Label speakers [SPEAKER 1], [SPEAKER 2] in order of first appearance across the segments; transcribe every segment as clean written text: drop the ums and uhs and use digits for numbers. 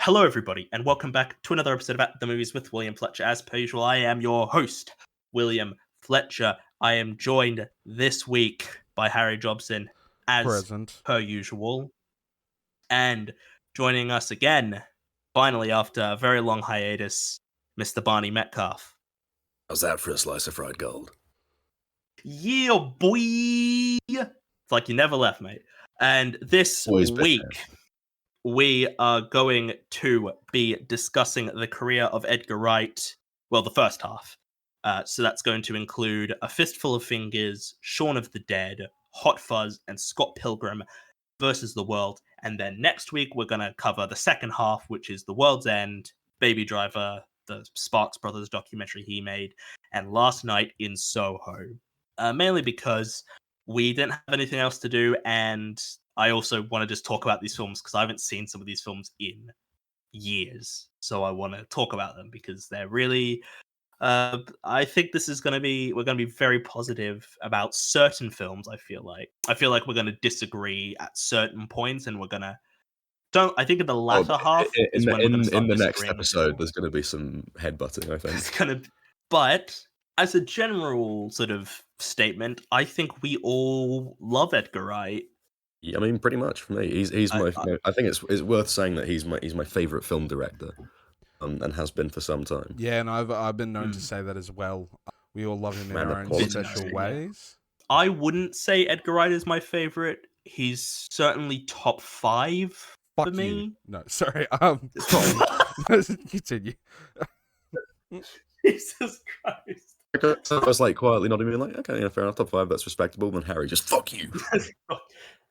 [SPEAKER 1] Hello, everybody, and welcome back to another episode of At the Movies with William Fletcher. As per usual, I am your host, William Fletcher. I am joined this week by Harry Jobson, as
[SPEAKER 2] Present.
[SPEAKER 1] per usual. And joining us again, finally, after a very long hiatus, Mr. Barney Metcalf.
[SPEAKER 3] How's that for a slice of fried gold?
[SPEAKER 1] Yeah, boy! It's like you never left, mate. And this
[SPEAKER 3] Always been
[SPEAKER 1] week,
[SPEAKER 3] there.
[SPEAKER 1] we are going to be discussing the career of Edgar Wright. Well, the first half. So that's going to include A Fistful of Fingers, Shaun of the Dead, Hot Fuzz, and Scott Pilgrim versus the World. And then next week, we're going to cover the second half, which is The World's End, Baby Driver, the Sparks Brothers documentary he made, and Last Night in Soho. Mainly because we didn't have anything else to do, and I also want to just talk about these films because I haven't seen some of these films in years. So I want to talk about them because they're really... I think this is going to be... We're going to be very positive about certain films, I feel like. I feel like we're going to disagree at certain points, and we're going to... I think in the latter half is when we're going to start
[SPEAKER 3] in the next
[SPEAKER 1] disagreeing.
[SPEAKER 3] episode, there's going to be some headbutting, I think.
[SPEAKER 1] It's going to... But as a general sort of statement, I think we all love Edgar Wright.
[SPEAKER 3] Yeah, I mean, pretty much for me. He's my. I think it's worth saying that he's my favorite film director, and has been for some time.
[SPEAKER 2] Yeah, and I've been known to say that as well. We all love him in
[SPEAKER 3] Man of
[SPEAKER 2] our own
[SPEAKER 3] quality.
[SPEAKER 2] special ways.
[SPEAKER 1] I wouldn't say Edgar Wright is my favorite. He's certainly top 5
[SPEAKER 2] Fuck
[SPEAKER 1] for me.
[SPEAKER 2] you. No, sorry. Continue.
[SPEAKER 1] Jesus Christ.
[SPEAKER 3] So I was like quietly nodding, being like, okay, yeah, fair enough, top 5, that's respectable. Then Harry just fuck you.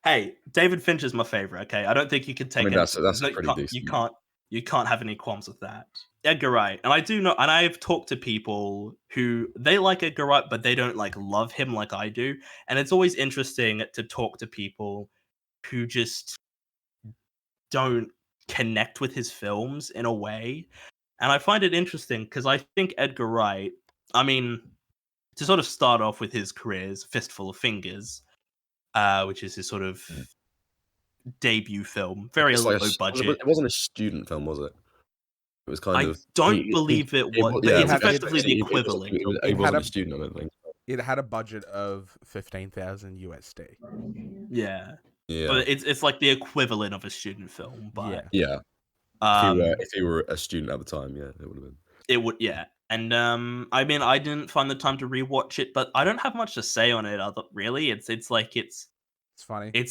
[SPEAKER 1] Hey, David Finch is my favorite. Okay, I don't think you can take it.
[SPEAKER 3] That's pretty decent.
[SPEAKER 1] You can't have any qualms with that. Edgar Wright, and I do know, and I've talked to people who they like Edgar Wright, but they don't like love him like I do. And it's always interesting to talk to people who just don't connect with his films in a way. And I find it interesting because I think Edgar Wright, I mean, to sort of start off with his career's Fistful of Fingers, which is his sort of debut film, very low budget.
[SPEAKER 3] It wasn't a student film, was it? It was kind of...
[SPEAKER 1] I don't believe it was. It's effectively the equivalent.
[SPEAKER 3] It wasn't a student, I don't think.
[SPEAKER 2] It had a budget of 15,000 USD.
[SPEAKER 1] Yeah.
[SPEAKER 3] Yeah.
[SPEAKER 1] But it's like the equivalent of a student film. But
[SPEAKER 3] yeah. If you were a student at the time, yeah, it would have been.
[SPEAKER 1] It would, yeah. And I mean, I didn't find the time to rewatch it, but I don't have much to say on it. Really, it's
[SPEAKER 2] funny.
[SPEAKER 1] I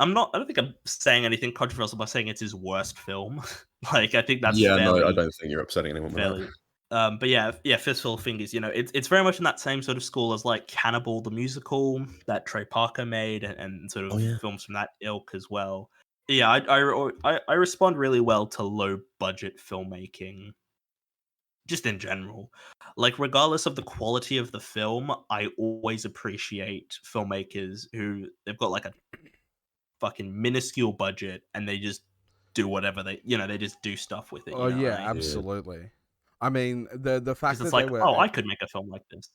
[SPEAKER 1] don't think I'm saying anything controversial by saying it's his worst film. Like, I think that's
[SPEAKER 3] I don't think you're upsetting anyone with that.
[SPEAKER 1] But yeah, Fistful of Fingers, you know, it's very much in that same sort of school as like Cannibal the Musical that Trey Parker made, and sort of films from that ilk as well. Yeah, I respond really well to low budget filmmaking, just in general. Like, regardless of the quality of the film, I always appreciate filmmakers who they've got like a fucking minuscule budget and they just do whatever they just do stuff with it.
[SPEAKER 2] Oh yeah, absolutely. I mean, the fact that
[SPEAKER 1] it's like,
[SPEAKER 2] they were,
[SPEAKER 1] I could make a film like this.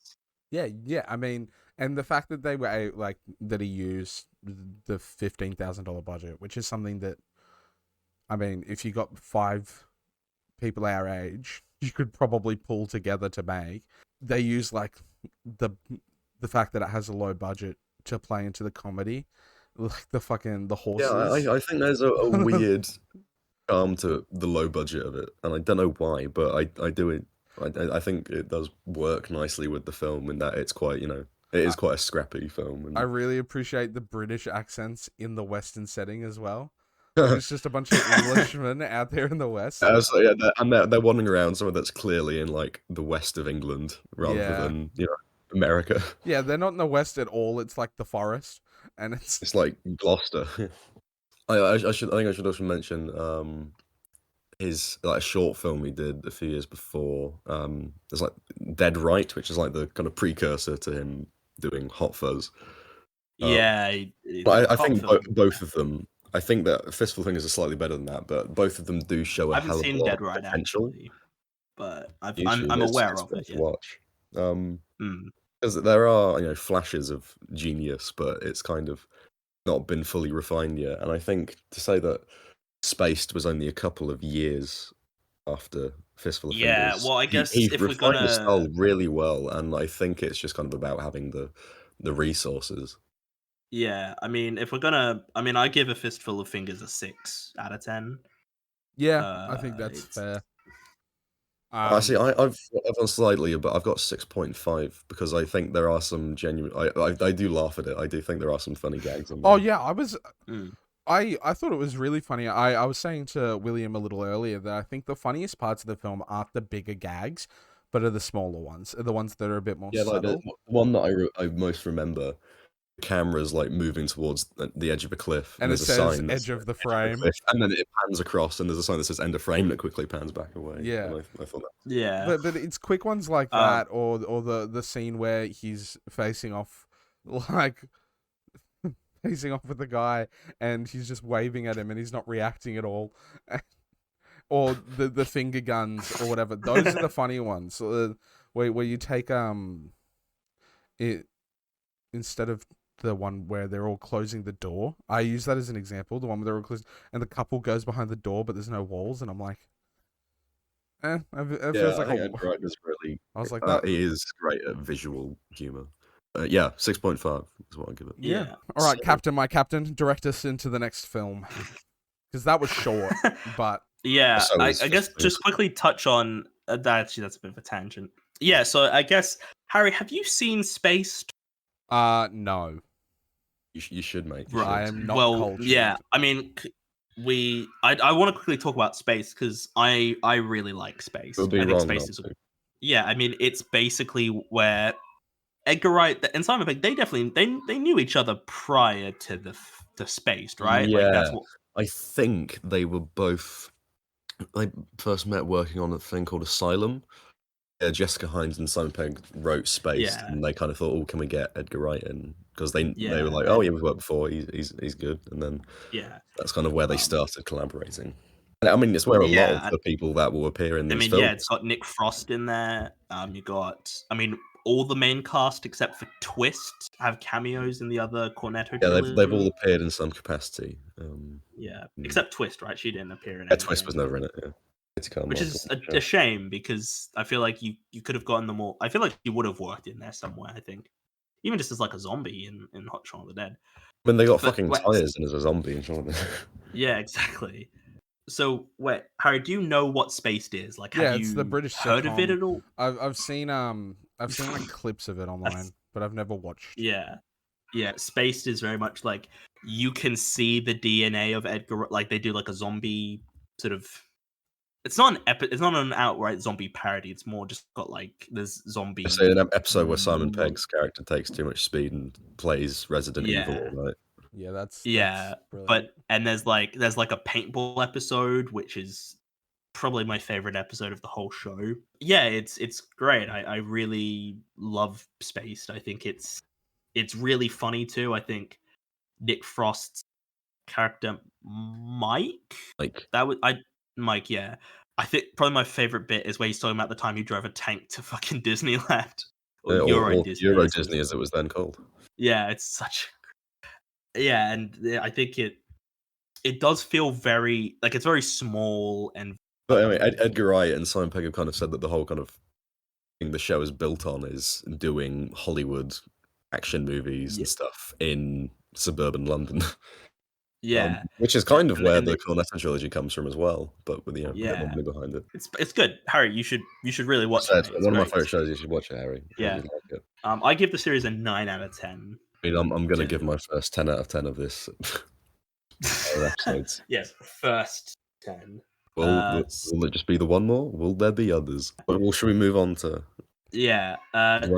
[SPEAKER 2] Yeah. I mean, and the fact that they were like that he used the $15,000 budget, which is something that, I mean, if you got 5 people our age, you could probably pull together to make. They use like the fact that it has a low budget to play into the comedy, like the horses.
[SPEAKER 3] Yeah, I think there's a weird charm to the low budget of it, and I don't know why, but I do it. I think it does work nicely with the film in that it's quite, it is quite a scrappy film. And...
[SPEAKER 2] I really appreciate the British accents in the Western setting as well. It's just a bunch of Englishmen out there in the West.
[SPEAKER 3] And they're wandering around somewhere that's clearly in like the west of England rather than America.
[SPEAKER 2] Yeah, they're not in the West at all. It's like the forest, and it's
[SPEAKER 3] like Gloucester. I think I should also mention his like a short film he did a few years before. There's like Dead Right, which is like the kind of precursor to him doing Hot Fuzz. But I think both of them. I think that Fistful of Fingers is slightly better than that, but both of them do show a hell of a lot of potential.
[SPEAKER 1] Actually, but I'm aware of it.
[SPEAKER 3] Watch. Because there are flashes of genius, but it's kind of not been fully refined yet. And I think to say that Spaced was only a couple of years after Fistful of
[SPEAKER 1] Yeah,
[SPEAKER 3] Fingers.
[SPEAKER 1] well, I guess
[SPEAKER 3] He
[SPEAKER 1] if we're
[SPEAKER 3] refined the style
[SPEAKER 1] gonna,
[SPEAKER 3] really well, and I think it's just kind of about having the resources.
[SPEAKER 1] yeah, I mean, if we're gonna, I mean, I give A Fistful of Fingers a 6 out of 10.
[SPEAKER 2] Yeah, I think that's
[SPEAKER 1] It's
[SPEAKER 2] fair.
[SPEAKER 3] I see. I've gone slightly, but I've got 6.5 because I think there are some genuine. I do laugh at it. I do think there are some funny gags in there.
[SPEAKER 2] Oh yeah,
[SPEAKER 1] mm,
[SPEAKER 2] I thought it was really funny. I was saying to William a little earlier that I think the funniest parts of the film aren't the bigger gags, but are the smaller ones, are the ones that are a bit more
[SPEAKER 3] Yeah, like the
[SPEAKER 2] subtle.
[SPEAKER 3] one that I most remember, the camera's like moving towards the edge of a cliff,
[SPEAKER 2] And it
[SPEAKER 3] there's a
[SPEAKER 2] says
[SPEAKER 3] sign that
[SPEAKER 2] edge
[SPEAKER 3] says
[SPEAKER 2] of the
[SPEAKER 3] "Edge of the
[SPEAKER 2] frame.
[SPEAKER 3] cliff," and then it pans across, and there's a sign that says "End of frame," and it quickly pans back away.
[SPEAKER 2] Yeah.
[SPEAKER 3] And I thought that.
[SPEAKER 1] yeah.
[SPEAKER 2] But it's quick ones like that, or the scene where he's facing off, like facing off with the guy, and he's just waving at him, and he's not reacting at all, or the finger guns or whatever. Those are the funny ones. Where you take it instead of the one where they're all closing the door. I use that as an example. The one where they're all closing, and the couple goes behind the door, but there's no walls, and I'm like, it feels like
[SPEAKER 3] I think Edgar Wright was really.
[SPEAKER 2] I was like that.
[SPEAKER 3] He is great at visual humor. Yeah, 6.5 is what I give it.
[SPEAKER 2] Yeah. All right,
[SPEAKER 3] So-
[SPEAKER 2] Captain, my captain, direct us into the next film, because that was short, but
[SPEAKER 1] Yeah,
[SPEAKER 3] So
[SPEAKER 1] I
[SPEAKER 3] is
[SPEAKER 1] guess
[SPEAKER 3] Fistful.
[SPEAKER 1] just quickly touch on that. Actually, that's a bit of a tangent. Yeah, so I guess Harry, have you seen Spaced?
[SPEAKER 2] no,
[SPEAKER 3] You should, mate. You
[SPEAKER 1] Right.
[SPEAKER 2] I
[SPEAKER 3] should.
[SPEAKER 2] am not
[SPEAKER 1] Well,
[SPEAKER 2] cultured.
[SPEAKER 1] yeah. I mean, I want to quickly talk about Space because I really like Space.
[SPEAKER 3] It would be
[SPEAKER 1] I think
[SPEAKER 3] wrong
[SPEAKER 1] Space
[SPEAKER 3] not
[SPEAKER 1] is
[SPEAKER 3] to.
[SPEAKER 1] yeah. I mean, it's basically where Edgar Wright and Simon Pegg they definitely they knew each other prior to the Spaced, right? Like that's
[SPEAKER 3] Yeah.
[SPEAKER 1] what.
[SPEAKER 3] I think they were both. They first met working on a thing called Asylum. Yeah, Jessica Hines and Simon Pegg wrote Spaced,
[SPEAKER 1] Yeah.
[SPEAKER 3] and they kind of thought, "Oh, can we get Edgar Wright in?" Because they
[SPEAKER 1] Yeah,
[SPEAKER 3] were like, "Oh, yeah, we've worked before. He's good." And then
[SPEAKER 1] Yeah.
[SPEAKER 3] that's kind of where they started collaborating. And I mean, it's where a lot
[SPEAKER 1] Yeah,
[SPEAKER 3] of the people that will appear in
[SPEAKER 1] I
[SPEAKER 3] these
[SPEAKER 1] mean,
[SPEAKER 3] films.
[SPEAKER 1] yeah, it's got Nick Frost in there. You got, I mean, all the main cast except for Twist have cameos in the other Cornetto
[SPEAKER 3] Yeah,
[SPEAKER 1] trilogy.
[SPEAKER 3] they've all appeared in some capacity.
[SPEAKER 1] Yeah, except Twist, right? She didn't appear in
[SPEAKER 3] Yeah,
[SPEAKER 1] anything.
[SPEAKER 3] Twist was never in it. Yeah.
[SPEAKER 1] Which is a shame because I feel like you could have gotten them all. I feel like you would have worked in there somewhere. I think even just as like a zombie in Hot Shaun of the Dead.
[SPEAKER 3] I mean, they got
[SPEAKER 1] But
[SPEAKER 3] fucking
[SPEAKER 1] wait,
[SPEAKER 3] tires and as a zombie and Shaun of the
[SPEAKER 1] yeah, exactly. So wait, Harry, do you know what Spaced is? Like,
[SPEAKER 2] Yeah,
[SPEAKER 1] have
[SPEAKER 2] it's
[SPEAKER 1] you
[SPEAKER 2] the British
[SPEAKER 1] heard of it
[SPEAKER 2] sitcom.
[SPEAKER 1] at all?
[SPEAKER 2] I've seen like clips of it online, but I've never watched.
[SPEAKER 1] Yeah. Yeah, Spaced is very much like you can see the DNA of Edgar. Like they do like a zombie sort of. It's not it's not an outright zombie parody. It's more just got like there's zombie.
[SPEAKER 3] I say an episode where Simon Pegg's character takes too much speed and plays Resident Evil
[SPEAKER 1] Yeah.
[SPEAKER 3] all night.
[SPEAKER 2] Yeah, that's
[SPEAKER 1] Yeah,
[SPEAKER 2] brilliant.
[SPEAKER 1] but and there's like a paintball episode, which is probably my favorite episode of the whole show. Yeah, it's great. I really love Spaced. I think it's really funny too. I think Nick Frost's character Mike.
[SPEAKER 3] Like,
[SPEAKER 1] Mike, yeah. I think probably my favorite bit is where he's talking about the time he drove a tank to fucking Disneyland. Or Euro Disney.
[SPEAKER 3] Euro Disney, as it was then called.
[SPEAKER 1] Yeah, it's such. Yeah, and I think it does feel very like it's very small and.
[SPEAKER 3] But anyway, Edgar Wright and Simon Pegg have kind of said that the whole kind of thing the show is built on is doing Hollywood action movies and stuff in suburban London.
[SPEAKER 1] Yeah,
[SPEAKER 3] which is kind of
[SPEAKER 1] and-
[SPEAKER 3] where
[SPEAKER 1] and
[SPEAKER 3] the
[SPEAKER 1] they-
[SPEAKER 3] Cornetto trilogy comes from as well, but with a bit
[SPEAKER 1] Yeah.
[SPEAKER 3] more money behind it.
[SPEAKER 1] it's good, Harry. You should really watch
[SPEAKER 3] So
[SPEAKER 1] it.
[SPEAKER 3] it's
[SPEAKER 1] mate. It's
[SPEAKER 3] one of my
[SPEAKER 1] great.
[SPEAKER 3] favorite shows. You should watch it, Harry.
[SPEAKER 1] Yeah.
[SPEAKER 3] You'd like it.
[SPEAKER 1] I give the series a 9 out of 10.
[SPEAKER 3] I mean, I'm going to
[SPEAKER 1] Yeah.
[SPEAKER 3] give my first 10 out of 10 of this episodes.
[SPEAKER 1] Yes, first 10.
[SPEAKER 3] Will it just be the one more? Will there be others? Well, should we move on to?
[SPEAKER 1] Yeah,
[SPEAKER 3] Right,
[SPEAKER 1] to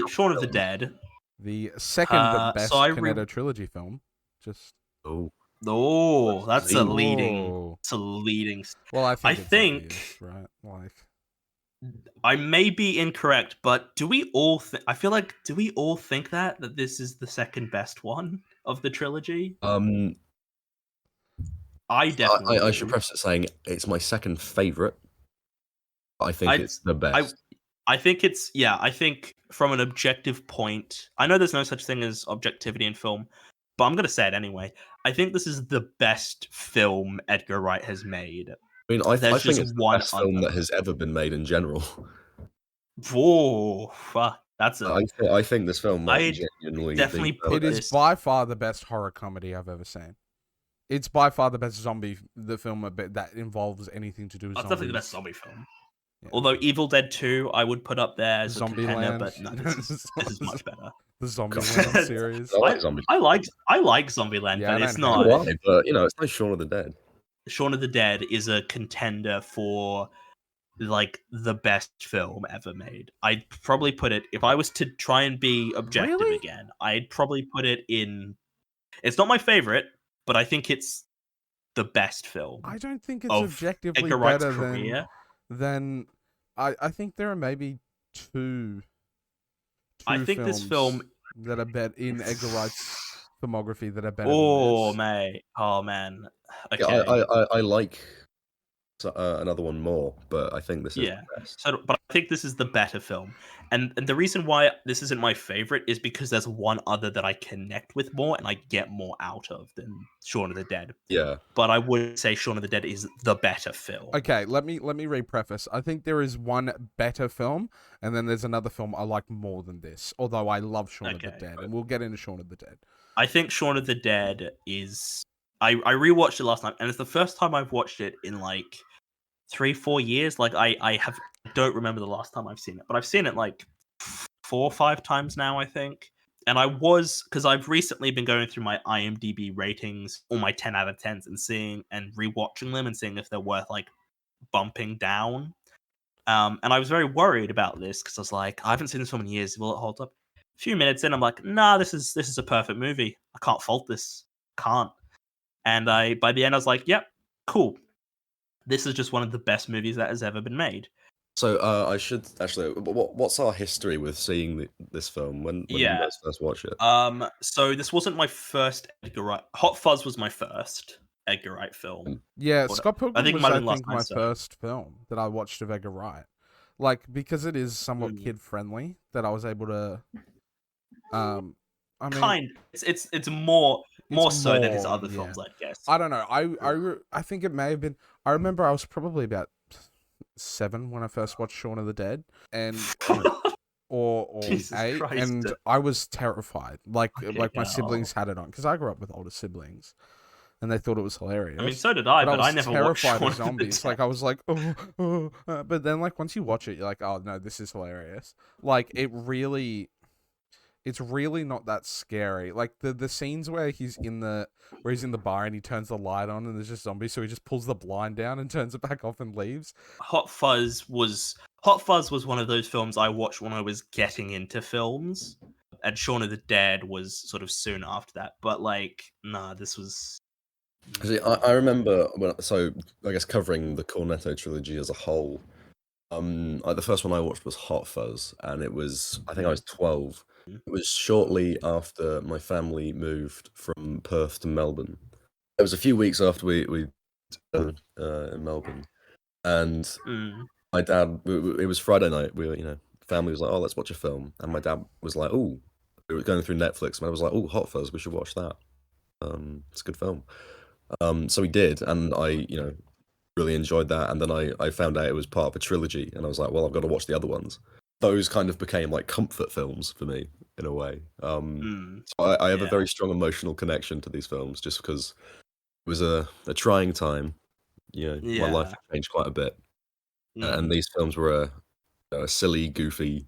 [SPEAKER 3] making
[SPEAKER 1] Shaun of the
[SPEAKER 3] films.
[SPEAKER 1] Dead.
[SPEAKER 2] The second best
[SPEAKER 1] so I
[SPEAKER 2] Cornetto trilogy film. Just
[SPEAKER 1] Oh, that's a leading.
[SPEAKER 2] Whoa.
[SPEAKER 1] It's a leading.
[SPEAKER 2] Well, I
[SPEAKER 1] I
[SPEAKER 2] think
[SPEAKER 1] think-
[SPEAKER 2] right. Like
[SPEAKER 1] I may be incorrect, but do we all? I feel like do we all think that this is the second best one of the trilogy? I definitely.
[SPEAKER 3] I should
[SPEAKER 1] do.
[SPEAKER 3] preface it saying it's my second favorite. I think it's the best.
[SPEAKER 1] I think it's I think from an objective point, I know there's no such thing as objectivity in film, but I'm gonna say it anyway. I think this is the best film Edgar Wright has made.
[SPEAKER 3] I mean, I
[SPEAKER 1] There's
[SPEAKER 3] think
[SPEAKER 1] just
[SPEAKER 3] it's the
[SPEAKER 1] one
[SPEAKER 3] best film
[SPEAKER 1] other.
[SPEAKER 3] that has ever been made in general.
[SPEAKER 1] Whoa, fuck, that's a.
[SPEAKER 3] I think this film might
[SPEAKER 1] I'd
[SPEAKER 3] genuinely
[SPEAKER 1] definitely
[SPEAKER 3] be
[SPEAKER 1] put
[SPEAKER 2] It is
[SPEAKER 1] this.
[SPEAKER 2] by far the best horror comedy I've ever seen. It's by far the best the film that involves anything to do with
[SPEAKER 1] That's
[SPEAKER 2] zombies.
[SPEAKER 1] definitely the best zombie film.
[SPEAKER 2] Yeah.
[SPEAKER 1] Although Evil Dead 2, I would put up there as a contender,
[SPEAKER 2] Zombieland.
[SPEAKER 1] but no, this is much better.
[SPEAKER 2] The Zombieland series.
[SPEAKER 3] I like zombies.
[SPEAKER 1] I like Zombieland,
[SPEAKER 2] Yeah,
[SPEAKER 1] but
[SPEAKER 2] I
[SPEAKER 1] it's
[SPEAKER 2] don't hate
[SPEAKER 1] not.
[SPEAKER 3] Why? But it's no Shaun of the Dead.
[SPEAKER 1] Shaun of the Dead is a contender for like the best film ever made. I'd probably put it, if I was to try and be objective
[SPEAKER 2] Really?
[SPEAKER 1] again, I'd probably put it in. It's not my favorite, but I think it's the best film.
[SPEAKER 2] I don't think it's
[SPEAKER 1] of
[SPEAKER 2] objectively
[SPEAKER 1] Edgar Wright's
[SPEAKER 2] better
[SPEAKER 1] career.
[SPEAKER 2] than I think there are maybe two
[SPEAKER 1] I think this
[SPEAKER 2] films
[SPEAKER 1] film.
[SPEAKER 2] that are better in Edgar Wright's filmography that are better
[SPEAKER 1] Oh,
[SPEAKER 2] than this.
[SPEAKER 1] mate. Oh, man. Okay.
[SPEAKER 3] Yeah, I like another one more, but I think this is the best.
[SPEAKER 1] So, but I think this is the better film, and the reason why this isn't my favorite is because there's one other that I connect with more and I get more out of than Shaun of the Dead.
[SPEAKER 3] Yeah,
[SPEAKER 1] But I would say Shaun of the Dead is the better film.
[SPEAKER 2] Okay, let me repreface. I think there is one better film, and then there's another film I like more than this. Although I love Shaun of the Dead, and we'll get into Shaun of the Dead.
[SPEAKER 1] I think Shaun of the Dead is. I rewatched it last night, and it's the first time I've watched it in like 3-4 years. Like I don't remember the last time I've seen it, but I've seen it like 4 or 5 times now, I think. And because I've recently been going through my IMDb ratings, all my 10 out of 10s, and seeing and rewatching them and seeing if they're worth like bumping down. And I was very worried about this because I was like, I haven't seen this film in years. Will it hold up? A few minutes in, I'm like, nah, this is a perfect movie. I can't fault this. Can't. And by the end, I was like, yep, cool. This is just one of the best movies that has ever been made.
[SPEAKER 3] So I should actually. What's our history with seeing this film? When did you guys first watch it?
[SPEAKER 1] So this wasn't my first Edgar Wright. Hot Fuzz was my first Edgar Wright film.
[SPEAKER 2] Yeah, Scott Pilgrim was,
[SPEAKER 1] I
[SPEAKER 2] I
[SPEAKER 1] think,
[SPEAKER 2] think my first film that I watched of Edgar Wright. Like, because it is somewhat kid-friendly, that I was able to... I mean...
[SPEAKER 1] It's more so than his other films, I guess.
[SPEAKER 2] I don't know. I think it may have been... I remember I was probably about 7 when I first watched Shaun of the Dead, and... or
[SPEAKER 1] Jesus
[SPEAKER 2] 8,
[SPEAKER 1] Christ.
[SPEAKER 2] and I was terrified. Like my
[SPEAKER 1] hell.
[SPEAKER 2] siblings had it on, because I grew up with older siblings, and they thought it was hilarious.
[SPEAKER 1] I mean, so did I, but I
[SPEAKER 2] was
[SPEAKER 1] never watched
[SPEAKER 2] terrified
[SPEAKER 1] Shaun
[SPEAKER 2] of zombies. Like, I was like, but then, like, once you watch it, you're like, oh no, this is hilarious. Like, it's really not that scary. Like the scenes where he's in the bar and he turns the light on and there's just zombies, so he just pulls the blind down and turns it back off and leaves.
[SPEAKER 1] Hot Fuzz was one of those films I watched when I was getting into films, and Shaun of the Dead was sort of soon after that. But like, nah, this was.
[SPEAKER 3] See, I remember so I guess covering the Cornetto trilogy as a whole. The first one I watched was Hot Fuzz, and it was, I think I was 12. It was shortly after my family moved from Perth to Melbourne. It was a few weeks after we in Melbourne, and my dad. It was Friday night. We were, family was like, "Oh, let's watch a film," and my dad was like, "Oh," we were going through Netflix, and I was like, "Oh, Hot Fuzz, we should watch that. It's a good film." So we did, and I, really enjoyed that. And then I found out it was part of a trilogy, and I was like, well, I've got to watch the other ones. Those kind of became like comfort films for me in a way. So I have a very strong emotional connection to these films just because it was a trying time. My life had changed quite a bit, and these films were a silly, goofy,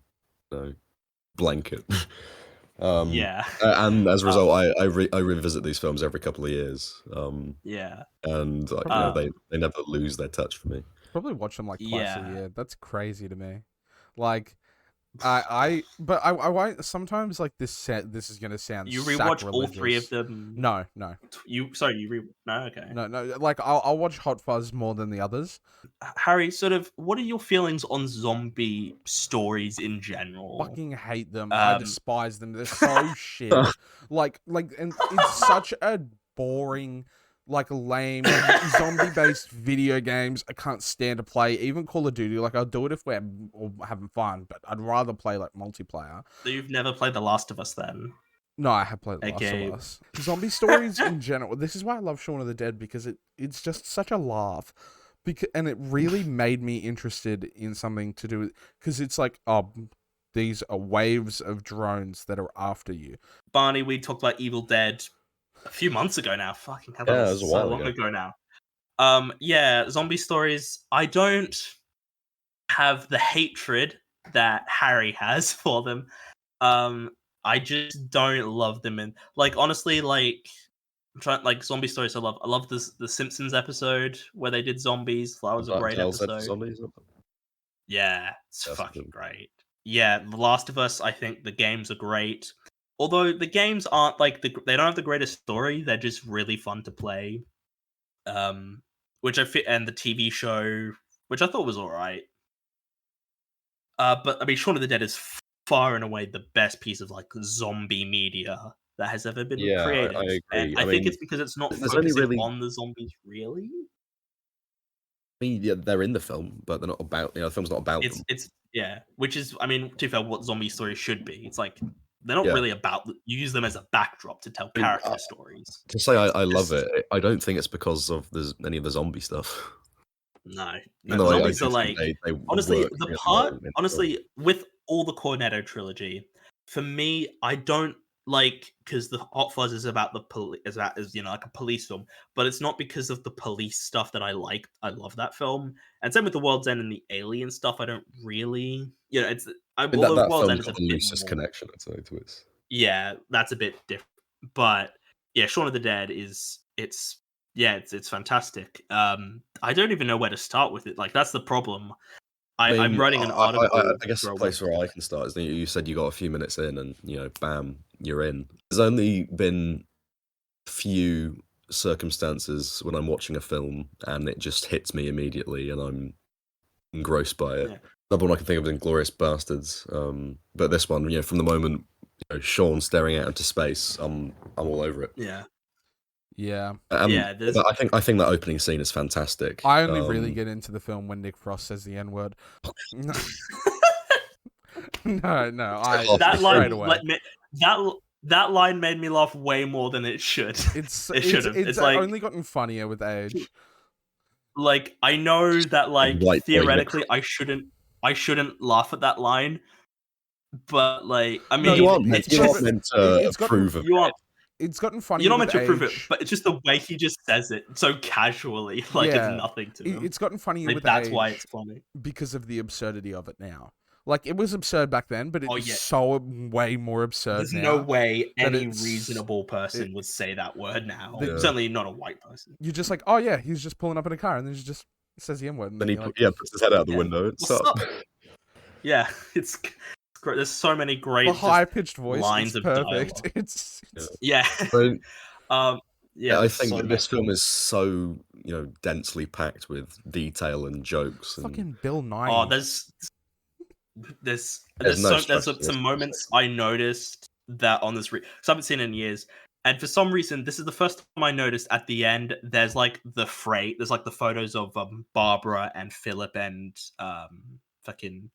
[SPEAKER 3] blanket. And as a result, I revisit these films every couple of years. And they never lose their touch for me.
[SPEAKER 2] Probably watch them like twice a year. That's crazy to me. Like, I sometimes like this is gonna sound.
[SPEAKER 1] You rewatch all 3 of them?
[SPEAKER 2] No.
[SPEAKER 1] No, okay.
[SPEAKER 2] No. Like I'll watch Hot Fuzz more than the others.
[SPEAKER 1] Harry, sort of, what are your feelings on zombie stories in general?
[SPEAKER 2] Fucking hate them. I despise them. They're so shit. Like, and it's such a boring, like, lame zombie-based video games I can't stand to play. Even Call of Duty, like, I'll do it if we're all having fun, but I'd rather play like multiplayer.
[SPEAKER 1] So you've never played The Last of Us then?
[SPEAKER 2] No, I have played
[SPEAKER 1] a
[SPEAKER 2] Last
[SPEAKER 1] game.
[SPEAKER 2] of Us. Zombie stories in general. This is why I love Shaun of the Dead, because it's just such a laugh. And it really made me interested in something to do with, because it's like, oh, these are waves of drones that are after you.
[SPEAKER 1] Barney, we talked about Evil Dead a few months ago now. Fucking hell, that
[SPEAKER 3] Yeah, it
[SPEAKER 1] was
[SPEAKER 3] was a
[SPEAKER 1] so
[SPEAKER 3] while
[SPEAKER 1] long
[SPEAKER 3] ago.
[SPEAKER 1] ago now. Yeah, zombie stories. I don't have the hatred that Harry has for them. I just don't love them, and like honestly, like I'm trying like zombie stories. I love this the Simpsons episode where they did zombies. That was a great
[SPEAKER 3] DuckTales had
[SPEAKER 1] episode.
[SPEAKER 3] zombies.
[SPEAKER 1] Yeah, it's
[SPEAKER 3] That's
[SPEAKER 1] fucking
[SPEAKER 3] good.
[SPEAKER 1] great. Yeah, The Last of Us. I think the games are great. Although the games aren't like they don't have the greatest story. They're just really fun to play. Which I fit, and the TV show, which I thought was all right. But I mean, Shaun of the Dead is far and away the best piece of like zombie media that has ever been
[SPEAKER 3] Yeah, I
[SPEAKER 1] created, and
[SPEAKER 3] agree.
[SPEAKER 1] I
[SPEAKER 3] I
[SPEAKER 1] think
[SPEAKER 3] mean,
[SPEAKER 1] it's because it's not
[SPEAKER 3] there's only
[SPEAKER 1] focusing
[SPEAKER 3] really,
[SPEAKER 1] on the zombies. Really,
[SPEAKER 3] yeah, they're in the film, but they're not about. The film's not about them.
[SPEAKER 1] it's yeah. Which is, I mean, to be fair, what zombie stories should be. It's like they're not
[SPEAKER 3] Yeah.
[SPEAKER 1] really about. You use them as a backdrop to tell
[SPEAKER 3] I mean,
[SPEAKER 1] character stories.
[SPEAKER 3] To say I love
[SPEAKER 1] Just-
[SPEAKER 3] it, I don't think it's because of any of the zombie stuff.
[SPEAKER 1] No,
[SPEAKER 3] Even
[SPEAKER 1] the
[SPEAKER 3] though I
[SPEAKER 1] zombies
[SPEAKER 3] do
[SPEAKER 1] are
[SPEAKER 3] think
[SPEAKER 1] like
[SPEAKER 3] they
[SPEAKER 1] honestly
[SPEAKER 3] work
[SPEAKER 1] the
[SPEAKER 3] really
[SPEAKER 1] part
[SPEAKER 3] well in the film.
[SPEAKER 1] honestly with all the Cornetto trilogy. For me, I don't like because the Hot Fuzz is about the police, is like a police film, but it's not because of the police stuff that I like. I love that film, and same with the World's End and the Alien stuff. I don't really,
[SPEAKER 3] mean,
[SPEAKER 1] although
[SPEAKER 3] that
[SPEAKER 1] World's End
[SPEAKER 3] film's
[SPEAKER 1] is a
[SPEAKER 3] got the
[SPEAKER 1] bit
[SPEAKER 3] loosest
[SPEAKER 1] more,
[SPEAKER 3] connection, I'd say, to it.
[SPEAKER 1] yeah, that's a bit different. But yeah, Shaun of the Dead it's fantastic. I don't even know where to start with it. Like that's the problem.
[SPEAKER 3] I mean,
[SPEAKER 1] I'm writing an article.
[SPEAKER 3] I guess the
[SPEAKER 1] for a
[SPEAKER 3] place where I can start is that you said you got a few minutes in, and bam, you're in. There's only been a few circumstances when I'm watching a film and it just hits me immediately, and I'm engrossed by it.
[SPEAKER 1] Yeah.
[SPEAKER 3] Another one I can think of is Inglourious Bastards. But this one, from the moment Sean staring out into space, I'm all over it.
[SPEAKER 1] Yeah.
[SPEAKER 2] Yeah.
[SPEAKER 3] But I think that opening scene is fantastic.
[SPEAKER 2] I only really get into the film when Nick Frost says the N word. No,
[SPEAKER 1] that line
[SPEAKER 2] straight away.
[SPEAKER 1] That line made me laugh way more than it should.
[SPEAKER 2] It
[SPEAKER 1] should have.
[SPEAKER 2] It's like, only gotten funnier with age.
[SPEAKER 1] Like I know that like
[SPEAKER 3] White boy
[SPEAKER 1] theoretically I shouldn't laugh at that line, but like I mean
[SPEAKER 2] No,
[SPEAKER 3] you aren't meant to
[SPEAKER 2] it's
[SPEAKER 3] approve of
[SPEAKER 1] you
[SPEAKER 3] it.
[SPEAKER 1] aren't.
[SPEAKER 2] It's gotten funnier.
[SPEAKER 1] You're not
[SPEAKER 2] with
[SPEAKER 1] meant to
[SPEAKER 2] age.
[SPEAKER 1] prove it, but it's just the way he just says it so casually, like
[SPEAKER 2] Yeah.
[SPEAKER 1] it's nothing to him.
[SPEAKER 2] It's gotten funnier
[SPEAKER 1] Like,
[SPEAKER 2] with
[SPEAKER 1] that's
[SPEAKER 2] age
[SPEAKER 1] why it's funny.
[SPEAKER 2] because of the absurdity of it now. Like it was absurd back then, but it's so way more absurd
[SPEAKER 1] There's
[SPEAKER 2] now.
[SPEAKER 1] no way
[SPEAKER 2] that
[SPEAKER 1] any
[SPEAKER 2] it's-
[SPEAKER 1] reasonable person would say that word now.
[SPEAKER 3] Yeah.
[SPEAKER 1] Certainly not a white person.
[SPEAKER 2] You're just like, oh yeah, he's just pulling up in a car, and then he just says the N word.
[SPEAKER 3] Then he puts his head out the window. It's
[SPEAKER 1] What's
[SPEAKER 3] up.
[SPEAKER 1] up? Yeah, it's great. There's so many great
[SPEAKER 2] the
[SPEAKER 1] just
[SPEAKER 2] high pitched voice
[SPEAKER 1] lines
[SPEAKER 2] is
[SPEAKER 1] of
[SPEAKER 2] perfect.
[SPEAKER 1] dialogue.
[SPEAKER 2] It's
[SPEAKER 1] Yeah.
[SPEAKER 3] So,
[SPEAKER 1] Yeah,
[SPEAKER 3] I think
[SPEAKER 1] so
[SPEAKER 3] that this
[SPEAKER 1] many.
[SPEAKER 3] film is so densely packed with detail and jokes. And
[SPEAKER 2] fucking Bill Nye.
[SPEAKER 1] Oh, there's
[SPEAKER 3] no stress in this
[SPEAKER 1] some moments I noticed that on this because I haven't seen it in years, and for some reason this is the first time I noticed at the end there's like the photos of Barbara and Philip and fucking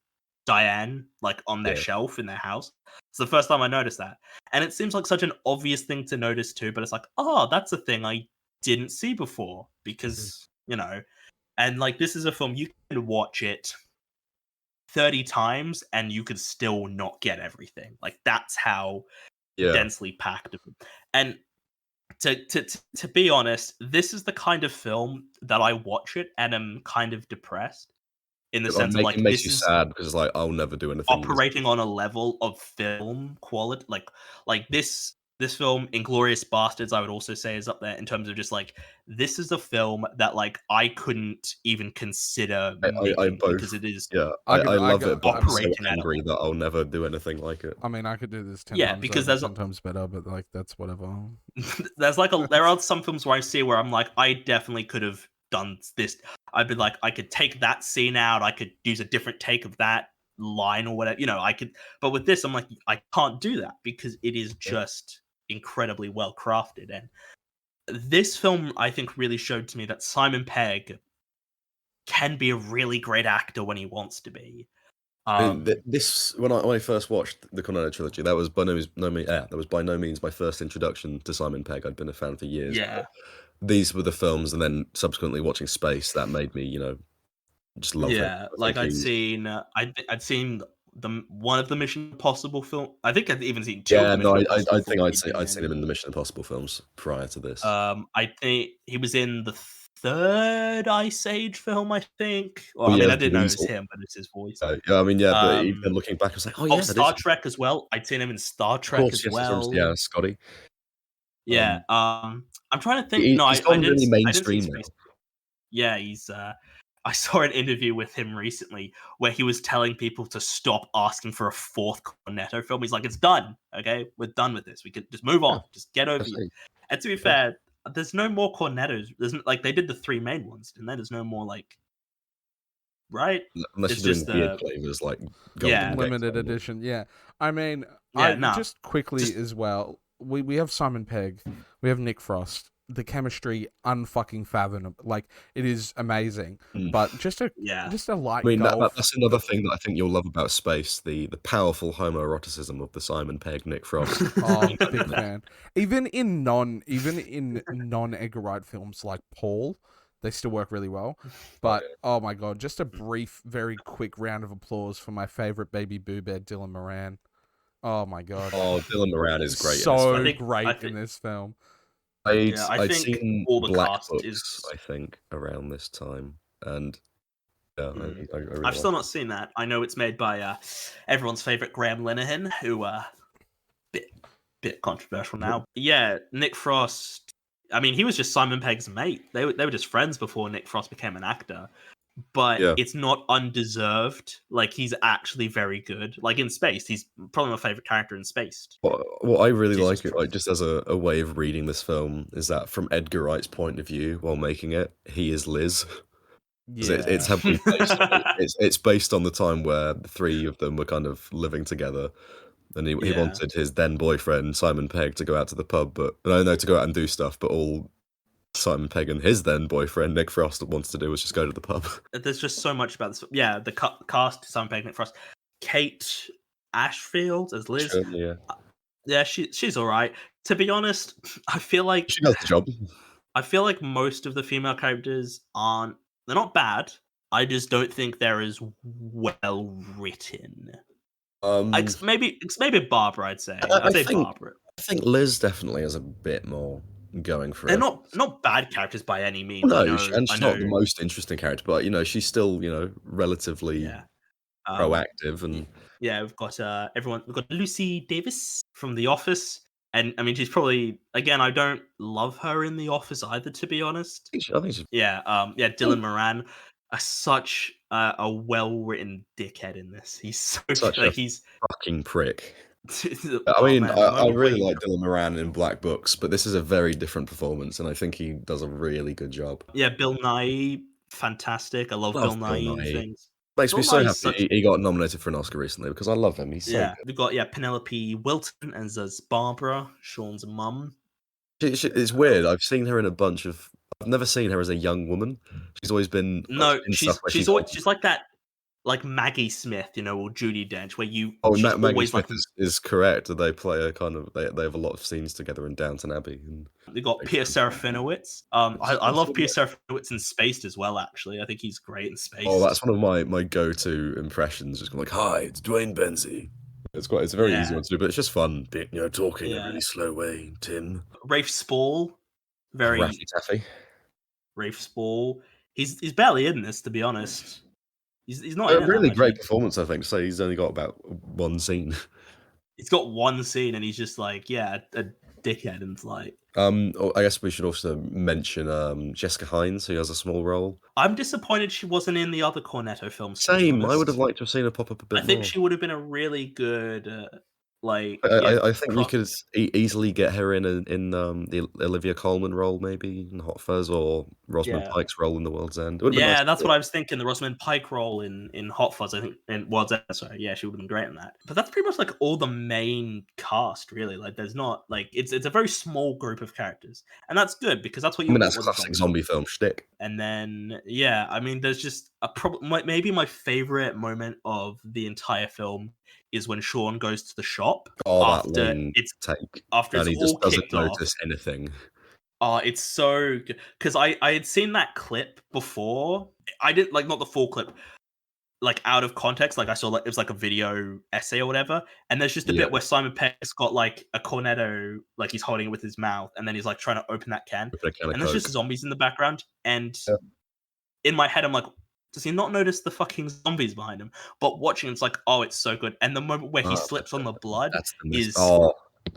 [SPEAKER 1] Diane like on their shelf in their house. It's the first time I noticed that, and it seems like such an obvious thing to notice too, but it's like, oh, that's a thing I didn't see before because and like this is a film you can watch it 30 times and you could still not get everything. Like that's how densely packed. And to be honest, this is the kind of film that I watch it and am kind of depressed in the sense of like
[SPEAKER 3] it makes
[SPEAKER 1] this
[SPEAKER 3] you
[SPEAKER 1] is
[SPEAKER 3] sad because like I'll never do anything
[SPEAKER 1] operating on a level of film quality like this film Inglourious Bastards I would also say is up there in terms of just like this is a film that like I couldn't even consider making because it is
[SPEAKER 3] I love it, but I'm so
[SPEAKER 1] operating
[SPEAKER 3] angry that I'll never do anything like it.
[SPEAKER 2] I mean, I could do this 10
[SPEAKER 1] Yeah,
[SPEAKER 2] times
[SPEAKER 1] because
[SPEAKER 2] over,
[SPEAKER 1] there's
[SPEAKER 2] 10 times better, but like that's whatever.
[SPEAKER 1] there are some films where I see where I'm like I definitely could have done this. I'd be like I could take that scene out, I could use a different take of that line or whatever, I could, but with this I'm like I can't do that because it is just incredibly well crafted. And this film I think really showed to me that Simon Pegg can be a really great actor when he wants to be.
[SPEAKER 3] This when I first watched the Cornetto trilogy, that was by no means my first introduction to Simon Pegg. I'd been a fan for years.
[SPEAKER 1] Yeah,
[SPEAKER 3] These were the films, and then subsequently watching Space that made me, just love him.
[SPEAKER 1] yeah.
[SPEAKER 3] I
[SPEAKER 1] Like
[SPEAKER 3] think
[SPEAKER 1] I'd
[SPEAKER 3] he's
[SPEAKER 1] seen, I'd seen one of the Mission Impossible film. I think I'd even seen two of
[SPEAKER 3] yeah,
[SPEAKER 1] the
[SPEAKER 3] no,
[SPEAKER 1] Mission
[SPEAKER 3] I
[SPEAKER 1] Impossible
[SPEAKER 3] think
[SPEAKER 1] films he'd been
[SPEAKER 3] I'd seen him
[SPEAKER 1] in.
[SPEAKER 3] in the Mission Impossible films prior to this.
[SPEAKER 1] I think he was in the third Ice Age film. I think. Well,
[SPEAKER 3] Oh
[SPEAKER 1] I
[SPEAKER 3] yeah,
[SPEAKER 1] mean, I
[SPEAKER 3] the
[SPEAKER 1] didn't know it was
[SPEAKER 3] Weasel.
[SPEAKER 1] him, but it's his voice.
[SPEAKER 3] Yeah, I mean, yeah, but even
[SPEAKER 1] Um,
[SPEAKER 3] looking back, I was like, oh
[SPEAKER 1] oh,
[SPEAKER 3] yeah, that is
[SPEAKER 1] Star Trek as well. I'd seen him in Star
[SPEAKER 3] of
[SPEAKER 1] Trek
[SPEAKER 3] course,
[SPEAKER 1] as
[SPEAKER 3] yes, that's right,
[SPEAKER 1] well.
[SPEAKER 3] yeah, Scotty.
[SPEAKER 1] Yeah.
[SPEAKER 3] Um,
[SPEAKER 1] I'm trying to think. No,
[SPEAKER 3] he's gone really
[SPEAKER 1] I didn't see
[SPEAKER 3] mainstream now.
[SPEAKER 1] Space. Yeah, he's. I saw an interview with him recently where he was telling people to stop asking for a fourth Cornetto film. He's like, "It's done. Okay, we're done with this. We could just move
[SPEAKER 3] Yeah,
[SPEAKER 1] on. Just get over
[SPEAKER 3] I
[SPEAKER 1] it."
[SPEAKER 3] see.
[SPEAKER 1] And to be
[SPEAKER 3] Yeah.
[SPEAKER 1] fair, there's no more Cornettos. There's like they did the three main ones, and then there's no more like right.
[SPEAKER 3] Unless
[SPEAKER 1] It's
[SPEAKER 3] you're
[SPEAKER 1] just
[SPEAKER 3] doing weird
[SPEAKER 1] the
[SPEAKER 3] flavors like
[SPEAKER 1] yeah,
[SPEAKER 3] Golden Gate
[SPEAKER 2] Limited
[SPEAKER 3] Bowling.
[SPEAKER 2] edition. Yeah. I mean,
[SPEAKER 1] yeah.
[SPEAKER 2] I
[SPEAKER 1] No,
[SPEAKER 2] just quickly
[SPEAKER 1] just
[SPEAKER 2] as well. We have Simon Pegg, we have Nick Frost. The chemistry unfucking fathomable. Like it is amazing.
[SPEAKER 3] Mm.
[SPEAKER 2] But just a
[SPEAKER 1] yeah.
[SPEAKER 2] light
[SPEAKER 3] I mean,
[SPEAKER 2] gulf.
[SPEAKER 3] that's another thing that I think you'll love about Space, the powerful homoeroticism of the Simon Pegg, Nick Frost.
[SPEAKER 2] Oh, big fan. Even in non Edgar Wright films like Paul, they still work really well. But oh my god, just a brief, very quick round of applause for my favorite baby boo bear, Dylan Moran. Oh my god.
[SPEAKER 3] Oh, Dylan Moran is great in this
[SPEAKER 2] So
[SPEAKER 3] film.
[SPEAKER 1] I
[SPEAKER 2] great
[SPEAKER 1] think
[SPEAKER 2] in this film.
[SPEAKER 3] I'd
[SPEAKER 1] yeah. I
[SPEAKER 3] I'd
[SPEAKER 1] think
[SPEAKER 3] seen
[SPEAKER 1] all the
[SPEAKER 3] Black
[SPEAKER 1] cast
[SPEAKER 3] Books,
[SPEAKER 1] is.
[SPEAKER 3] I think, around this time, and yeah, I really
[SPEAKER 1] I've still
[SPEAKER 3] like
[SPEAKER 1] not seen that. I know it's made by everyone's favorite Graham Linehan, who bit controversial now. Yeah, Nick Frost. I mean, he was just Simon Pegg's mate. They were just friends before Nick Frost became an actor. But
[SPEAKER 3] Yeah.
[SPEAKER 1] it's not undeserved. Like he's actually very good. Like in Spaced, he's probably my favorite character in Spaced.
[SPEAKER 3] What I really
[SPEAKER 1] Jesus
[SPEAKER 3] like, like just as a way of reading this film, is that from Edgar Wright's point of view while making it, he is Liz. 'Cause it's
[SPEAKER 2] Yeah.
[SPEAKER 3] heavily based on, it's based on the time where the three of them were kind of living together, and he
[SPEAKER 1] Yeah.
[SPEAKER 3] wanted his then boyfriend Simon Pegg to go out to the pub, but no, to go out and do stuff, but all Simon Pegg and his then boyfriend Nick Frost wanted to do was just go to the pub.
[SPEAKER 1] There's just so much about this. Yeah, the cast: Simon Pegg, Nick Frost, Kate Ashfield as Liz.
[SPEAKER 3] Sure, yeah,
[SPEAKER 1] Yeah, she's all right. To be honest, I feel like
[SPEAKER 3] she does the job.
[SPEAKER 1] most of the female characters aren't. They're not bad. I just don't think they're as well written. Maybe Barbara. I'd say.
[SPEAKER 3] I
[SPEAKER 1] I'd say
[SPEAKER 3] think-
[SPEAKER 1] Barbara.
[SPEAKER 3] I think Liz definitely has a bit more going for
[SPEAKER 1] They're
[SPEAKER 3] her.
[SPEAKER 1] not bad characters by any means.
[SPEAKER 3] No,
[SPEAKER 1] I know,
[SPEAKER 3] and she's not the most interesting character, but she's still relatively
[SPEAKER 1] yeah.
[SPEAKER 3] proactive and
[SPEAKER 1] Yeah, we've got everyone. We've got Lucy Davis from The Office, and I mean she's probably again. I don't love her in The Office either, to be honest.
[SPEAKER 3] I think she's
[SPEAKER 1] Yeah, Dylan Moran, such a well-written dickhead in this. He's so
[SPEAKER 3] Such
[SPEAKER 1] like
[SPEAKER 3] a
[SPEAKER 1] he's.
[SPEAKER 3] fucking prick.
[SPEAKER 1] I
[SPEAKER 3] I mean, I really like Dylan Moran in Black Books, but this is a very different performance, and I think he does a really good job.
[SPEAKER 1] Yeah, Bill Nye, fantastic. I love Bill Nye in things.
[SPEAKER 3] Makes me
[SPEAKER 1] Bill
[SPEAKER 3] so
[SPEAKER 1] Nye's
[SPEAKER 3] happy he got nominated for an Oscar recently because I love him. He's so
[SPEAKER 1] Yeah,
[SPEAKER 3] good.
[SPEAKER 1] we've got Penelope Wilton as Barbara, Sean's mum.
[SPEAKER 3] It's weird. I've seen her in a bunch of. I've never seen her as a young woman. She's always been.
[SPEAKER 1] No,
[SPEAKER 3] in stuff where
[SPEAKER 1] she's like that, like Maggie Smith, or Judi Dench, where she's
[SPEAKER 3] Maggie
[SPEAKER 1] always
[SPEAKER 3] Smith
[SPEAKER 1] like.
[SPEAKER 3] is correct. They play a kind of. They have a lot of scenes together in Downton Abbey. And
[SPEAKER 1] We got Peter Serafinowicz. I love Peter Serafinowicz in Spaced as well. Actually, I think he's great in Spaced.
[SPEAKER 3] oh, that's one of my go-to impressions. Just like, hi, it's Dwayne Benzie. It's a very easy one to do, but it's just fun. Talking in a really slow way. Tim.
[SPEAKER 1] Rafe Spall, very
[SPEAKER 3] Raffy Taffy.
[SPEAKER 1] Rafe Spall. He's barely in this, to be honest. He's not
[SPEAKER 3] A
[SPEAKER 1] in it
[SPEAKER 3] really
[SPEAKER 1] that much.
[SPEAKER 3] great performance, I think. So he's only got about one scene.
[SPEAKER 1] He's got one scene, and he's just like, a dickhead, and it's like.
[SPEAKER 3] I guess we should also mention Jessica Hines, who has a small role.
[SPEAKER 1] I'm disappointed she wasn't in the other Cornetto films.
[SPEAKER 3] Same. I would have liked to have seen her pop up a bit more.
[SPEAKER 1] I think she would have been a really good Like,
[SPEAKER 3] I,
[SPEAKER 1] yeah,
[SPEAKER 3] I think you could easily get her in the Olivia Colman role, maybe in Hot Fuzz, or Rosamund
[SPEAKER 1] yeah.
[SPEAKER 3] Pike's role in The World's End. It would have been nice.
[SPEAKER 1] Yeah, that's what I was thinking. The Rosamund Pike role in Hot Fuzz, I think, in World's End. Sorry, yeah, she would have been great in that. But that's pretty much like all the main cast, really. Like, there's not like it's a very small group of characters, and that's good because that's what
[SPEAKER 3] I
[SPEAKER 1] you
[SPEAKER 3] mean,
[SPEAKER 1] want
[SPEAKER 3] that's
[SPEAKER 1] with a
[SPEAKER 3] classic
[SPEAKER 1] zombie.
[SPEAKER 3] zombie film shtick.
[SPEAKER 1] And then, yeah, I mean, there's just a problem. Maybe my favorite moment of the entire film is when Sean goes to the shop
[SPEAKER 3] Oh, that
[SPEAKER 1] after
[SPEAKER 3] long
[SPEAKER 1] it's
[SPEAKER 3] take,
[SPEAKER 1] after
[SPEAKER 3] and
[SPEAKER 1] it's
[SPEAKER 3] he
[SPEAKER 1] all
[SPEAKER 3] just doesn't
[SPEAKER 1] kicked off.
[SPEAKER 3] notice anything.
[SPEAKER 1] Oh, it's so good because I had seen that clip before. I didn't like not the full clip, like out of context. Like I saw like it was like a video essay or whatever, and there's just a
[SPEAKER 3] Yeah,
[SPEAKER 1] bit where Simon Pegg's got like a cornetto, like he's holding it with his mouth, and then he's like trying to open that can,
[SPEAKER 3] with a can of
[SPEAKER 1] and there's just
[SPEAKER 3] Coke.
[SPEAKER 1] zombies in the background. And
[SPEAKER 3] Yeah.
[SPEAKER 1] in my head, I'm like, does he not notice the fucking zombies behind him? But watching, it's like, oh, it's so good. And the moment where he slips on the blood
[SPEAKER 3] That's the
[SPEAKER 1] is,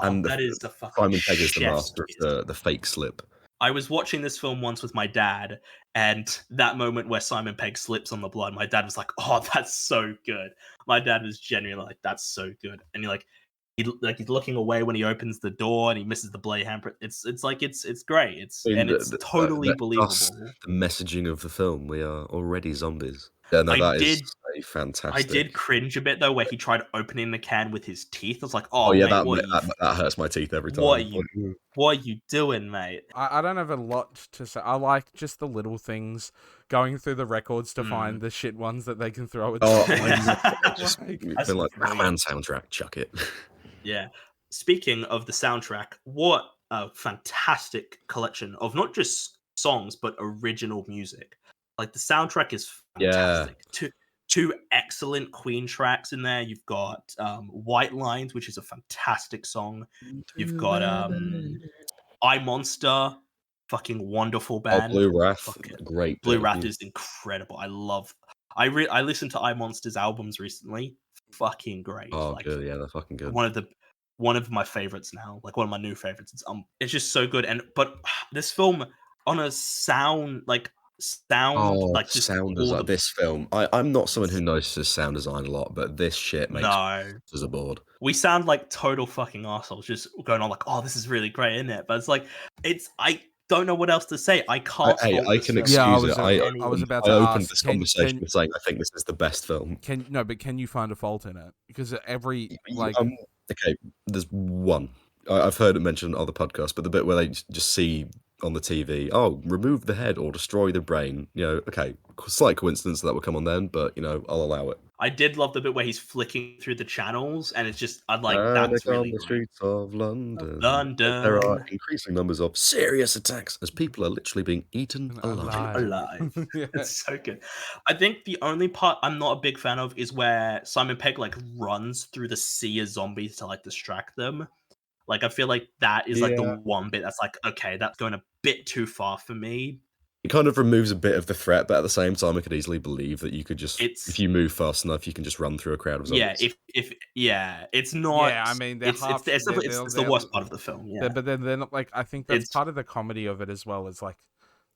[SPEAKER 3] and
[SPEAKER 1] that is the fucking
[SPEAKER 3] Simon Pegg is the
[SPEAKER 1] chef's
[SPEAKER 3] master
[SPEAKER 1] kiss.
[SPEAKER 3] of the fake slip.
[SPEAKER 1] I was watching this film once with my dad, and that moment where Simon Pegg slips on the blood, my dad was like, "Oh, that's so good." My dad was genuinely like, "That's so good," and he's looking away when he opens the door and he misses the blade handprint. It's great.
[SPEAKER 3] I mean,
[SPEAKER 1] It's totally believable.
[SPEAKER 3] the messaging of the film. We are already zombies. Yeah, no,
[SPEAKER 1] I
[SPEAKER 3] that
[SPEAKER 1] did
[SPEAKER 3] is a fantastic.
[SPEAKER 1] I did cringe a bit though, where he tried opening the can with his teeth. I was like,
[SPEAKER 3] Oh
[SPEAKER 1] "Oh,
[SPEAKER 3] yeah,
[SPEAKER 1] mate,
[SPEAKER 3] that hurts my teeth every time.
[SPEAKER 1] what are you doing, mate?"
[SPEAKER 2] I don't have a lot to say. I like just the little things, going through the records to find the shit ones that they can throw at
[SPEAKER 3] Oh,
[SPEAKER 2] the
[SPEAKER 3] just been like Batman soundtrack, chuck it.
[SPEAKER 1] Yeah. Speaking of the soundtrack, what a fantastic collection of not just songs but original music. Like the soundtrack is
[SPEAKER 3] Yeah.
[SPEAKER 1] fantastic. Two excellent Queen tracks in there. You've got White Lines, which is a fantastic song. You've got I Monster, fucking wonderful band.
[SPEAKER 3] Blue Wrath,
[SPEAKER 1] Fucking
[SPEAKER 3] great.
[SPEAKER 1] Blue Wrath is incredible. I listened to I Monster's albums recently. Fucking great.
[SPEAKER 3] Oh,
[SPEAKER 1] like,
[SPEAKER 3] good. Yeah, they're fucking good.
[SPEAKER 1] One of my favorites now, like one of my new favorites. It's just so good. But this film on a sound like just
[SPEAKER 3] sound
[SPEAKER 1] all
[SPEAKER 3] design.
[SPEAKER 1] the
[SPEAKER 3] This film, I'm not someone who notices sound design a lot, but this shit makes us aboard.
[SPEAKER 1] We sound like total fucking assholes, just going on like, "Oh, this is really great, isn't it?" But it's like, I don't know what else to say. I can't.
[SPEAKER 3] Hey, I can excuse it.
[SPEAKER 2] I was about to
[SPEAKER 3] opened
[SPEAKER 2] ask,
[SPEAKER 3] this conversation with saying I think this is the best film.
[SPEAKER 2] Can you find a fault in it? Because every like,
[SPEAKER 3] okay, there's one. I've heard it mentioned on other podcasts, but the bit where they just see on the TV, oh, remove the head or destroy the brain. You know, okay, slight coincidence that will come on then, but you know, I'll allow it.
[SPEAKER 1] I did love the bit where he's flicking through the channels, and it's just I'd like that's really
[SPEAKER 3] on the streets of London.
[SPEAKER 1] London.
[SPEAKER 3] There are increasing numbers of serious attacks as people are literally being eaten
[SPEAKER 1] alive.
[SPEAKER 2] Yeah.
[SPEAKER 1] It's so good. I think the only part I'm not a big fan of is where Simon Pegg like runs through the sea of zombies to like distract them. Like I feel like that is like the one bit that's like, okay, that's going a bit too far for me.
[SPEAKER 3] It kind of removes a bit of the threat, but at the same time, I could easily believe that you could just, if you move fast enough, you can just run through a crowd of zombies.
[SPEAKER 1] It's not.
[SPEAKER 2] Yeah, I mean,
[SPEAKER 1] it's the worst part of the film. Yeah,
[SPEAKER 2] but then they're not like. I think that's part of the comedy of it as well. Is like,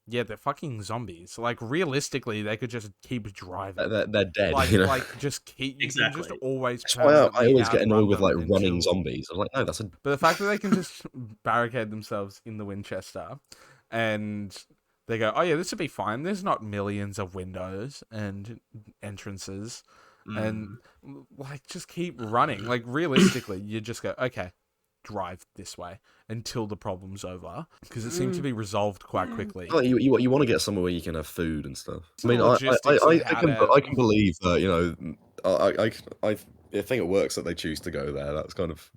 [SPEAKER 2] yeah, they're fucking zombies. Like realistically, they could just keep driving.
[SPEAKER 3] They're dead.
[SPEAKER 2] Like,
[SPEAKER 3] you know?
[SPEAKER 2] like just keep. You can just always.
[SPEAKER 3] That's why I always get annoyed with like running zombies. I was like, no, that's a.
[SPEAKER 2] But the fact that they can just barricade themselves in the Winchester, and they go, oh yeah, this would be fine. There's not millions of windows and entrances, and like just keep running. Like realistically, you just go, okay, drive this way until the problem's over, because it seemed to be resolved quite quickly.
[SPEAKER 3] Oh, you want to get somewhere where you can have food and stuff. I mean, I can believe that. You know, I think it works that they choose to go there. That's kind of.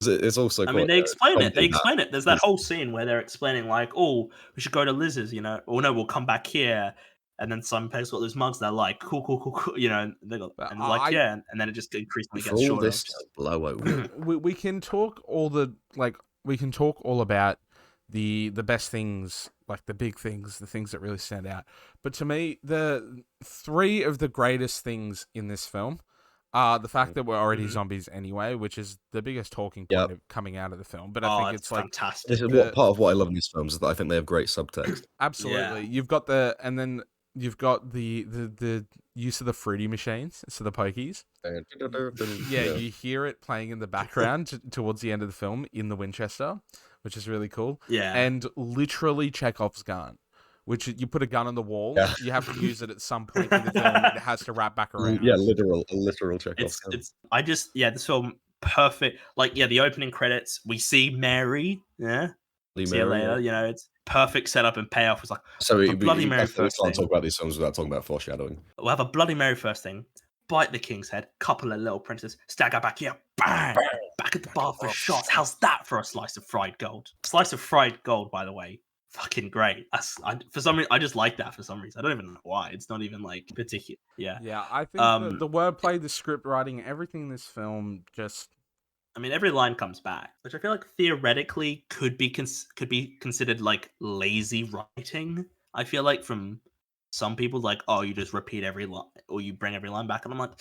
[SPEAKER 3] It's also.
[SPEAKER 1] I mean, they explain it. There's that whole scene where they're explaining, like, "Oh, we should go to Liz's," you know, or no, we'll come back here. And then Simon Pegg's got those mugs. They're like, cool, you know. And they got, and like, yeah, and then it just increasingly gets shorter.
[SPEAKER 3] This blow over.
[SPEAKER 2] we can talk all about the best things, like the big things, the things that really stand out. But to me, the three of the greatest things in this film. The fact that we're already zombies anyway, which is the biggest talking point of coming out of the film. But I think it's like
[SPEAKER 1] fantastic.
[SPEAKER 3] Part of what I love in these films is that I think they have great subtext.
[SPEAKER 2] Absolutely.
[SPEAKER 1] Yeah.
[SPEAKER 2] You've got and then you've got the use of the fruity machines, so the pokies. Yeah, you hear it playing in the background towards the end of the film in the Winchester, which is really cool.
[SPEAKER 1] Yeah.
[SPEAKER 2] And literally Chekhov's gun, which you put a gun on the wall,
[SPEAKER 3] Yeah.
[SPEAKER 2] you have to use it at some point in the film. It has to wrap back around.
[SPEAKER 3] Yeah, a literal Chekhov.
[SPEAKER 1] This film perfect. Like, yeah, the opening credits, we see Mary. Yeah, see you later. You know, it's perfect setup and payoff. Was like,
[SPEAKER 3] so
[SPEAKER 1] Bloody Mary
[SPEAKER 3] we
[SPEAKER 1] first
[SPEAKER 3] can't
[SPEAKER 1] thing.
[SPEAKER 3] talk about these films without talking about foreshadowing.
[SPEAKER 1] We'll have a Bloody Mary first thing. Bite the king's head. Couple of little princes. Stagger back here. Bang. Back at the bar for shots. How's that for a slice of fried gold? Slice of fried gold, by the way. Fucking great. For some reason, I just like that for some reason. I don't even know why. It's not even like particular. Yeah.
[SPEAKER 2] Yeah, I think the wordplay, the script writing, everything in this film just.
[SPEAKER 1] I mean, every line comes back, which I feel like theoretically could be considered like lazy writing. I feel like from some people, like, oh, you just repeat every line or you bring every line back, and I'm like,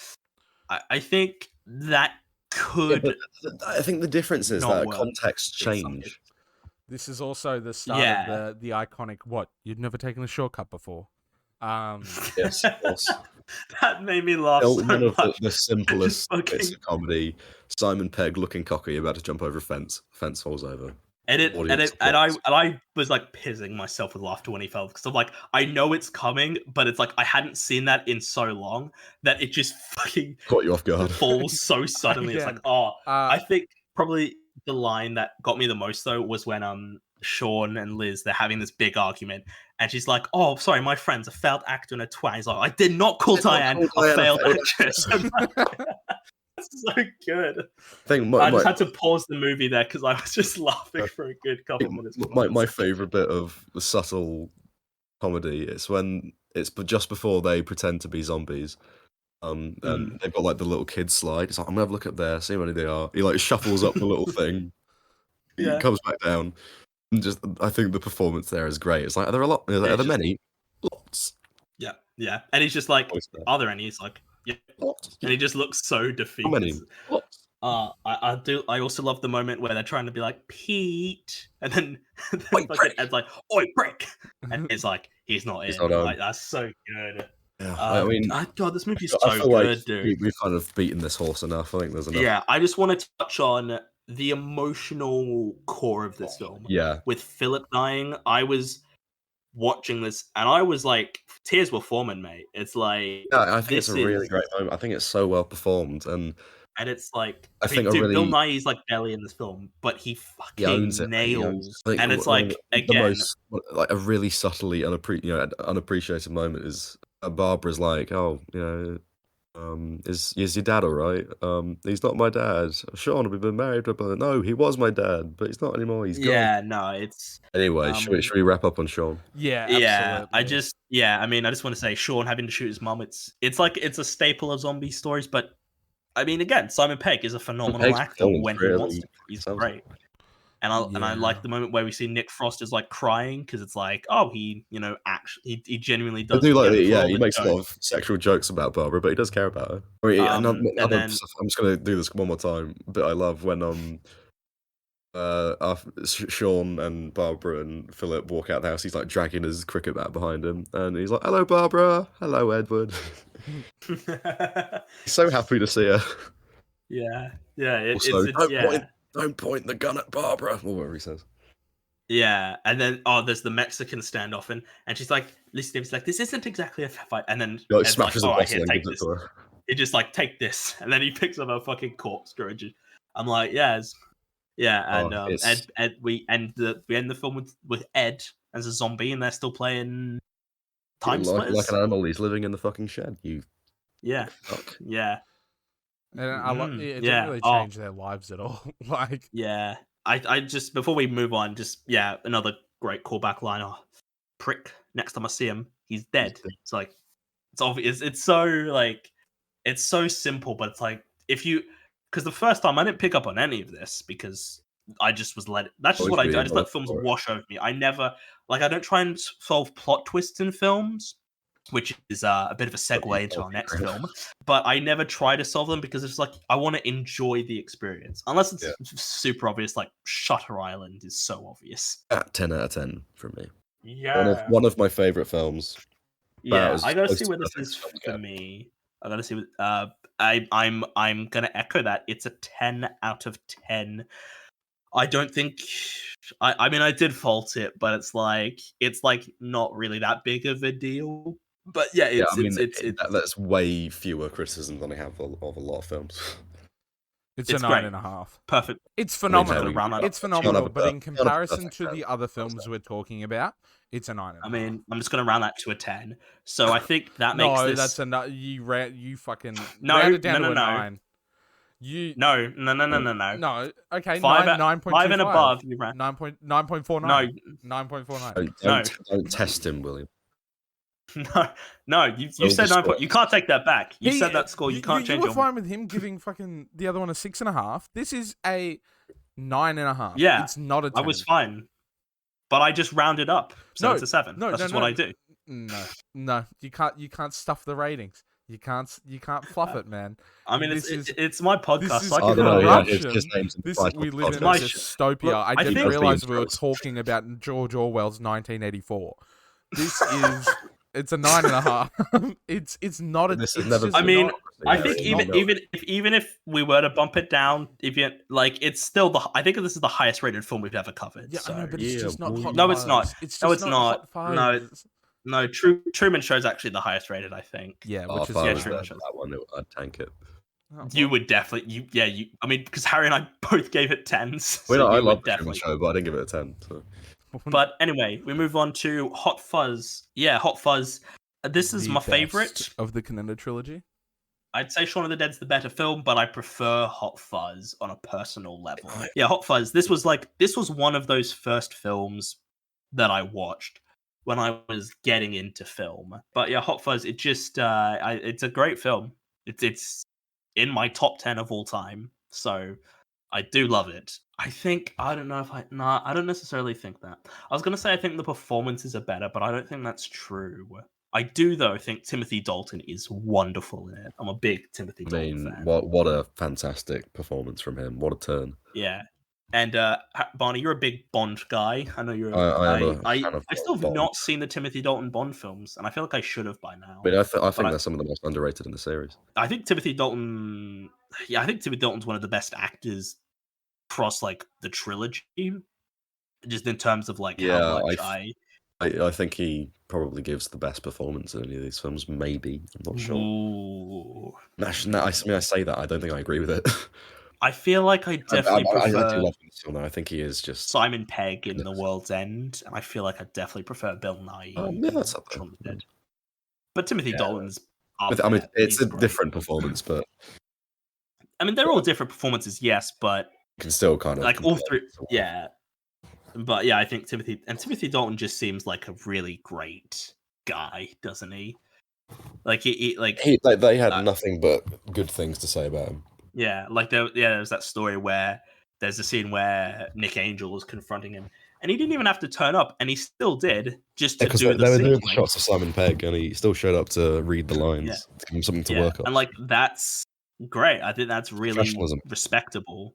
[SPEAKER 1] I think that could.
[SPEAKER 3] Yeah, but I think the difference is that context change.
[SPEAKER 2] This is also the start of the iconic what? You'd never taken a shortcut before.
[SPEAKER 3] Yes, of course.
[SPEAKER 1] That made me laugh so
[SPEAKER 3] One of
[SPEAKER 1] much.
[SPEAKER 3] the simplest bits of comedy. Simon Pegg looking cocky, about to jump over a fence. Fence falls over.
[SPEAKER 1] And I was like pissing myself with laughter when he fell, because I'm like, I know it's coming, but it's like I hadn't seen that in so long that it just fucking
[SPEAKER 3] caught you off guard.
[SPEAKER 1] Falls so suddenly. It's like, I think probably the line that got me the most though was when Sean and Liz, they're having this big argument, and she's like, "Oh, sorry, my friend's a failed actor and a twat." He's like, "I did not call Diane a failed actress." That's so good. I just had to pause the movie there because I was just laughing for a good couple of minutes.
[SPEAKER 3] My favorite bit of the subtle comedy is when it's just before they pretend to be zombies. And they've got like the little kid slide. It's like, I'm gonna have a look up there, see how many they are. He like shuffles up the little thing. He comes back down. And just, I think the performance there is great. It's like, are there a lot? Are there many? Lots.
[SPEAKER 1] Yeah, yeah. And he's just like, are there any? He's like, yeah.
[SPEAKER 3] Lots.
[SPEAKER 1] And he just looks so defeated.
[SPEAKER 3] How many? Lots.
[SPEAKER 1] I also love the moment where they're trying to be like, Pete, and then
[SPEAKER 3] Oi, prick.
[SPEAKER 1] Ed's like, oi, prick, and it's like, he's not in. Like, that's so good.
[SPEAKER 3] Yeah, I mean,
[SPEAKER 1] God, this movie's so good, dude.
[SPEAKER 3] We've kind of beaten this horse enough. I think there's enough.
[SPEAKER 1] Yeah, I just want to touch on the emotional core of this film.
[SPEAKER 3] Yeah.
[SPEAKER 1] With Philip dying, I was watching this and I was like, tears were forming, mate. It's like,
[SPEAKER 3] yeah, I think it's a really great moment. I think it's so well performed, and
[SPEAKER 1] it's like,
[SPEAKER 3] I think
[SPEAKER 1] Bill Nighy's like barely in this film, but he fucking nails. And it's like, again,
[SPEAKER 3] the most, like a really subtly unappreciated moment is Barbara's like, oh, is your dad all right? He's not my dad. Sean, we've been married, but no, he was my dad, but he's not anymore. He's gone.
[SPEAKER 1] Yeah, no, it's
[SPEAKER 3] anyway. Should we wrap up on Sean?
[SPEAKER 2] Yeah,
[SPEAKER 1] absolutely. I just want to say, Sean having to shoot his mum. It's like it's a staple of zombie stories, but I mean, again, Simon Pegg is a phenomenal actor when he wants to. He's great. And I like the moment where we see Nick Frost is like crying because it's like, oh, he he genuinely does.
[SPEAKER 3] I do like he makes a lot of sexual jokes about Barbara, but he does care about her. I'm just gonna do this one more time, but I love when Sean and Barbara and Philip walk out the house. He's like dragging his cricket bat behind him, and he's like, "Hello, Barbara. Hello, Edward." He's so happy to see her.
[SPEAKER 1] Yeah.
[SPEAKER 3] Don't point the gun at Barbara, or whatever he says.
[SPEAKER 1] Yeah, and then there's the Mexican standoff, and she's like, Liz like, this isn't exactly a fight, and then
[SPEAKER 3] he like smashes a bottle and gives it to her.
[SPEAKER 1] He just like, take this, and then he picks up a fucking corpse. I'm like, we end the film with Ed as a zombie, and they're still playing Time Splitters.
[SPEAKER 3] Like an animal, he's living in the fucking shed.
[SPEAKER 1] Fuck. Yeah.
[SPEAKER 2] And it didn't really change their lives at all. Like,
[SPEAKER 1] yeah, I just, before we move on, another great callback line. Oh, prick! Next time I see him, he's dead. It's like, it's obvious. It's so like, it's so simple, but it's like, because the first time I didn't pick up on any of this because I just was that's just what I do. I just let films wash over me. I never, I don't try and solve plot twists in films, which is a bit of a segue into our next film. But I never try to solve them because it's like, I want to enjoy the experience. Unless it's super obvious, like Shutter Island is so obvious.
[SPEAKER 3] 10 out of 10 from me.
[SPEAKER 1] Yeah.
[SPEAKER 3] One of my favourite films.
[SPEAKER 1] Yeah,
[SPEAKER 3] as
[SPEAKER 1] I gotta
[SPEAKER 3] close
[SPEAKER 1] see
[SPEAKER 3] to
[SPEAKER 1] where this
[SPEAKER 3] perfect
[SPEAKER 1] is
[SPEAKER 3] as films
[SPEAKER 1] for
[SPEAKER 3] get.
[SPEAKER 1] me. I gotta see. I'm gonna echo that. It's a 10 out of 10. I don't think. I mean, I did fault it, but it's like not really that big of a deal. But yeah,
[SPEAKER 3] Yeah, I mean,
[SPEAKER 1] it's
[SPEAKER 3] that's way fewer criticisms than I have of a lot of films.
[SPEAKER 2] It's a
[SPEAKER 1] it's great.
[SPEAKER 2] 9.5.
[SPEAKER 1] Perfect.
[SPEAKER 2] It's
[SPEAKER 3] I mean,
[SPEAKER 1] I'm
[SPEAKER 3] hell,
[SPEAKER 1] gonna
[SPEAKER 2] phenomenal.
[SPEAKER 1] round that up.
[SPEAKER 2] It's
[SPEAKER 3] can't have
[SPEAKER 2] phenomenal,
[SPEAKER 3] a
[SPEAKER 2] but in
[SPEAKER 3] can't have a
[SPEAKER 2] comparison
[SPEAKER 3] perfect
[SPEAKER 2] to
[SPEAKER 3] 10.
[SPEAKER 2] the other
[SPEAKER 3] How's
[SPEAKER 2] films
[SPEAKER 3] that?
[SPEAKER 2] we're talking about, it's a 9.5.
[SPEAKER 1] I mean, I'm just gonna round that to a 10. So I think that makes
[SPEAKER 2] No,
[SPEAKER 1] this.
[SPEAKER 2] that's a you fucking
[SPEAKER 1] No,
[SPEAKER 2] round it down
[SPEAKER 1] no,
[SPEAKER 2] to a
[SPEAKER 1] no.
[SPEAKER 2] 9. You
[SPEAKER 1] No.
[SPEAKER 2] no, okay,
[SPEAKER 1] Five
[SPEAKER 2] 9.25.
[SPEAKER 1] and above. You ran.
[SPEAKER 2] 9.49.
[SPEAKER 1] No,
[SPEAKER 2] 9.49.
[SPEAKER 1] no,
[SPEAKER 3] Don't test him, William.
[SPEAKER 1] no. You
[SPEAKER 3] Don't
[SPEAKER 1] said 9 point. You
[SPEAKER 3] disgrace.
[SPEAKER 1] can't take that back. You
[SPEAKER 2] He,
[SPEAKER 1] said that score. You can't
[SPEAKER 2] you
[SPEAKER 1] change
[SPEAKER 2] were
[SPEAKER 1] your.
[SPEAKER 2] fine with him giving fucking the other one a 6.5. This is a 9.5.
[SPEAKER 1] Yeah,
[SPEAKER 2] It's not a 10.
[SPEAKER 1] I was fine, but I just rounded up, so
[SPEAKER 2] No,
[SPEAKER 1] it's a 7.
[SPEAKER 2] no,
[SPEAKER 1] That's
[SPEAKER 2] no,
[SPEAKER 1] just
[SPEAKER 2] no,
[SPEAKER 1] what I do.
[SPEAKER 2] no. You can't stuff the ratings. You can't fluff it, man.
[SPEAKER 1] I mean,
[SPEAKER 2] This is
[SPEAKER 1] it's my podcast.
[SPEAKER 2] is
[SPEAKER 1] so I
[SPEAKER 3] I
[SPEAKER 1] can
[SPEAKER 3] don't
[SPEAKER 1] do
[SPEAKER 3] know.
[SPEAKER 1] whatever I
[SPEAKER 3] Yeah,
[SPEAKER 1] want.
[SPEAKER 3] his name's in the
[SPEAKER 2] This
[SPEAKER 3] title
[SPEAKER 2] we
[SPEAKER 3] of the
[SPEAKER 2] live in a
[SPEAKER 1] My
[SPEAKER 3] podcast.
[SPEAKER 2] dystopia.
[SPEAKER 1] look,
[SPEAKER 2] I
[SPEAKER 1] I
[SPEAKER 2] didn't
[SPEAKER 1] think-
[SPEAKER 2] realize we were
[SPEAKER 3] Intros.
[SPEAKER 2] talking about George Orwell's 1984. This is it's a 9.5. It's not a.
[SPEAKER 3] This
[SPEAKER 2] It's
[SPEAKER 3] has never
[SPEAKER 2] just
[SPEAKER 1] I
[SPEAKER 3] been
[SPEAKER 1] mean,
[SPEAKER 2] not.
[SPEAKER 1] I
[SPEAKER 3] Yeah,
[SPEAKER 1] think
[SPEAKER 3] it's
[SPEAKER 1] even
[SPEAKER 3] not
[SPEAKER 1] even if we were to bump it down, if you like, it's still the. I think this is the highest rated film we've ever covered.
[SPEAKER 2] Yeah,
[SPEAKER 1] so.
[SPEAKER 2] I know, but it's
[SPEAKER 3] Yeah,
[SPEAKER 2] just not
[SPEAKER 3] boy.
[SPEAKER 2] Hot
[SPEAKER 1] No,
[SPEAKER 2] Fuzz.
[SPEAKER 1] it's not.
[SPEAKER 2] It's
[SPEAKER 1] No,
[SPEAKER 2] just
[SPEAKER 1] it's
[SPEAKER 2] not
[SPEAKER 1] not.
[SPEAKER 2] Hot Fuzz.
[SPEAKER 1] No, Truman Show is actually the highest rated. I think.
[SPEAKER 2] Yeah,
[SPEAKER 3] Oh,
[SPEAKER 2] which
[SPEAKER 3] if
[SPEAKER 2] is
[SPEAKER 3] I
[SPEAKER 1] yeah,
[SPEAKER 3] was
[SPEAKER 1] true,
[SPEAKER 3] there
[SPEAKER 1] sure.
[SPEAKER 3] for that one, I'd tank it.
[SPEAKER 2] Oh,
[SPEAKER 1] You
[SPEAKER 2] well.
[SPEAKER 1] would definitely. I mean, because Harry and I both gave it 10s.
[SPEAKER 3] Well,
[SPEAKER 1] So
[SPEAKER 3] I
[SPEAKER 1] you
[SPEAKER 3] love
[SPEAKER 1] would
[SPEAKER 3] the Truman
[SPEAKER 1] definitely.
[SPEAKER 3] Show, but I didn't give it a 10. So.
[SPEAKER 1] But anyway, we move on to Hot Fuzz. Yeah, Hot Fuzz. This is
[SPEAKER 2] The
[SPEAKER 1] my
[SPEAKER 2] best
[SPEAKER 1] favorite.
[SPEAKER 2] of the Canenda trilogy.
[SPEAKER 1] I'd say Shaun of the Dead's the better film, but I prefer Hot Fuzz on a personal level. Yeah, Hot Fuzz. This was one of those first films that I watched when I was getting into film. But yeah, Hot Fuzz. It's a great film. It's in my top 10 of all time. So I do love it. I don't know if I don't necessarily think that. I was gonna say I think the performances are better, but I don't think that's true. I do though think Timothy Dalton is wonderful in it. I'm a big Timothy
[SPEAKER 3] I
[SPEAKER 1] Dalton
[SPEAKER 3] mean,
[SPEAKER 1] fan.
[SPEAKER 3] what a fantastic performance from him. What a turn.
[SPEAKER 1] Yeah. And Barney, you're a big Bond guy. I know you're.
[SPEAKER 3] I am a fan of
[SPEAKER 1] I still have
[SPEAKER 3] Bond.
[SPEAKER 1] not seen the Timothy Dalton Bond films, and I feel like I should have by now.
[SPEAKER 3] I mean, I think
[SPEAKER 1] But
[SPEAKER 3] they're some of the most underrated in the series.
[SPEAKER 1] I think Timothy Dalton. Yeah, I think Timothy Dalton's one of the best actors across like the trilogy, just in terms of like
[SPEAKER 3] Yeah,
[SPEAKER 1] how much
[SPEAKER 3] I think he probably gives the best performance in any of these films. Maybe, I'm not sure.
[SPEAKER 1] Ooh.
[SPEAKER 3] Actually, I mean, I say that. I don't think I agree with it.
[SPEAKER 1] I feel like I definitely
[SPEAKER 3] I do
[SPEAKER 1] prefer
[SPEAKER 3] love him still. Now I think he is just.
[SPEAKER 1] Simon Pegg in The World's End, and I feel like I definitely prefer Bill Nye
[SPEAKER 3] Yeah,
[SPEAKER 1] in
[SPEAKER 3] that's up there.
[SPEAKER 1] Shaun of the Dead. But Timothy Dalton's.
[SPEAKER 3] I
[SPEAKER 1] up
[SPEAKER 3] mean,
[SPEAKER 1] there.
[SPEAKER 3] it's
[SPEAKER 1] He's
[SPEAKER 3] a
[SPEAKER 1] great.
[SPEAKER 3] different performance, but
[SPEAKER 1] I mean, they're all different performances, yes, but
[SPEAKER 3] you can still kind of
[SPEAKER 1] like all
[SPEAKER 3] compare
[SPEAKER 1] three,
[SPEAKER 3] it to one.
[SPEAKER 1] yeah. But yeah, I think Timothy Dalton just seems like a really great guy, doesn't he? Like
[SPEAKER 3] They had nothing but good things to say about him.
[SPEAKER 1] yeah, like there's that story where there's a scene where Nick Angel was confronting him, and he didn't even have to turn up, and he still did just to
[SPEAKER 3] Because
[SPEAKER 1] do
[SPEAKER 3] they
[SPEAKER 1] the
[SPEAKER 3] were
[SPEAKER 1] scene.
[SPEAKER 3] doing the shots of Simon Pegg, and he still showed up to read the lines, to give him something to work on.
[SPEAKER 1] And like that's great. I think that's really
[SPEAKER 3] Professionalism.
[SPEAKER 1] respectable.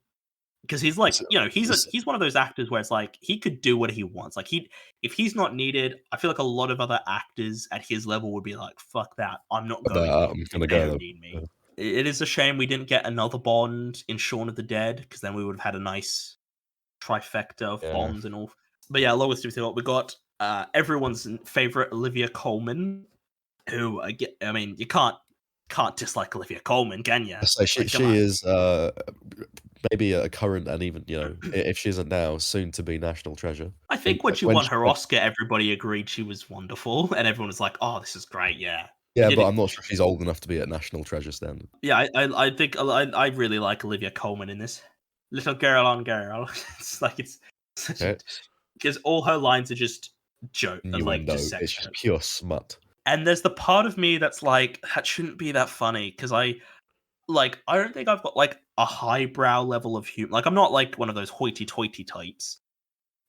[SPEAKER 1] Because he's like, he's one of those actors where it's like he could do what he wants. Like if he's not needed, I feel like a lot of other actors at his level would be like, "Fuck that, I'm not going.
[SPEAKER 3] I'm gonna
[SPEAKER 1] They
[SPEAKER 3] go.
[SPEAKER 1] don't need me." It is a shame we didn't get another Bond in Shaun of the Dead, because then we would have had a nice trifecta of Bonds and all. But yeah, along with Timothy Dalton, we got everyone's favorite Olivia Colman, who I mean, you can't dislike Olivia Colman, can you?
[SPEAKER 3] So she is maybe a current, and even if she isn't now, soon to be national treasure.
[SPEAKER 1] I think when she won her Oscar, everybody agreed she was wonderful, and everyone was like, "Oh, this is great, yeah."
[SPEAKER 3] Yeah, but I'm not sure she's old enough to be at national treasure standard.
[SPEAKER 1] Yeah, I think I really like Olivia Colman in this. Little girl on girl. It's like it's such because all her lines are just joke, like just sex
[SPEAKER 3] it's just
[SPEAKER 1] jokes.
[SPEAKER 3] pure smut.
[SPEAKER 1] And there's the part of me that's like, that shouldn't be that funny, because I don't think I've got like a highbrow level of humor. Like I'm not like one of those hoity-toity types,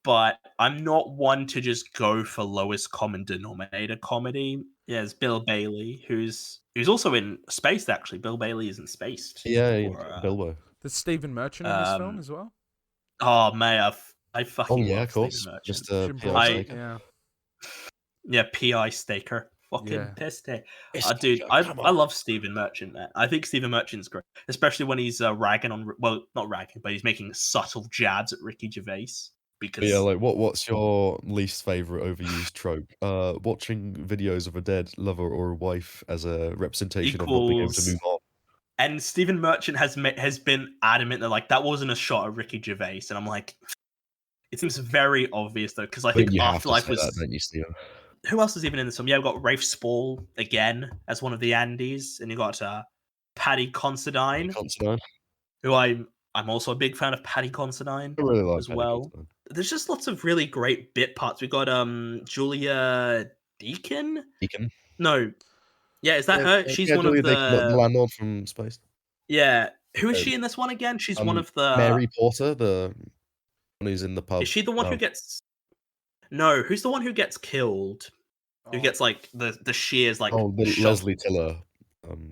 [SPEAKER 1] but I'm not one to just go for lowest common denominator comedy. Yeah, it's Bill Bailey, who's also in Spaced. Actually, Bill Bailey is in Spaced.
[SPEAKER 3] Yeah, Bilbo.
[SPEAKER 2] There's Stephen Merchant in this film as well.
[SPEAKER 1] Oh, man, I fucking love
[SPEAKER 3] of course.
[SPEAKER 1] Stephen Merchant.
[SPEAKER 3] Just PI Staker.
[SPEAKER 2] Yeah.
[SPEAKER 1] Yeah, PI Staker. fucking
[SPEAKER 2] Yeah.
[SPEAKER 1] pissed here.
[SPEAKER 3] It's
[SPEAKER 1] Dude,
[SPEAKER 3] Joe,
[SPEAKER 1] I
[SPEAKER 3] come
[SPEAKER 1] I
[SPEAKER 3] on.
[SPEAKER 1] love Stephen Merchant, man. I think Stephen Merchant's great, especially when he's ragging on, well, not ragging, but he's making subtle jabs at Ricky Gervais
[SPEAKER 4] But yeah,
[SPEAKER 1] because
[SPEAKER 4] like what's your least favorite overused trope? Watching videos of a dead lover or a wife as a representation of not being able to
[SPEAKER 1] equals.
[SPEAKER 4] move on.
[SPEAKER 1] And Stephen Merchant has been adamant that like that wasn't a shot at Ricky Gervais, and I'm like, it seems very obvious though, because I
[SPEAKER 4] I think
[SPEAKER 1] think
[SPEAKER 4] you have to
[SPEAKER 1] Afterlife
[SPEAKER 4] say that,
[SPEAKER 1] was.
[SPEAKER 4] don't you, Steven?
[SPEAKER 1] Who else is even in this film? Yeah, we've got Rafe Spall again as one of the Andes, and you got Paddy Considine,
[SPEAKER 4] Considine.
[SPEAKER 1] who I'm also a big fan of Paddy Considine
[SPEAKER 4] I really like
[SPEAKER 1] as
[SPEAKER 4] Paddy
[SPEAKER 1] well.
[SPEAKER 4] Considine.
[SPEAKER 1] There's just lots of really great bit parts. We got Julia Deakin.
[SPEAKER 4] Deacon.
[SPEAKER 1] No, yeah, is that her? She's one
[SPEAKER 4] Julia
[SPEAKER 1] of
[SPEAKER 4] Deacon, the
[SPEAKER 1] the.
[SPEAKER 4] landlord from Space.
[SPEAKER 1] Yeah, who is
[SPEAKER 4] Uh,
[SPEAKER 1] she in this one again? She's one of the.
[SPEAKER 4] Mary Porter, the one who's in the pub.
[SPEAKER 1] Is she the one who gets? No, who's the one who gets killed? Who gets like the shears like?
[SPEAKER 4] Oh, the
[SPEAKER 1] shot.
[SPEAKER 4] Leslie Tiller.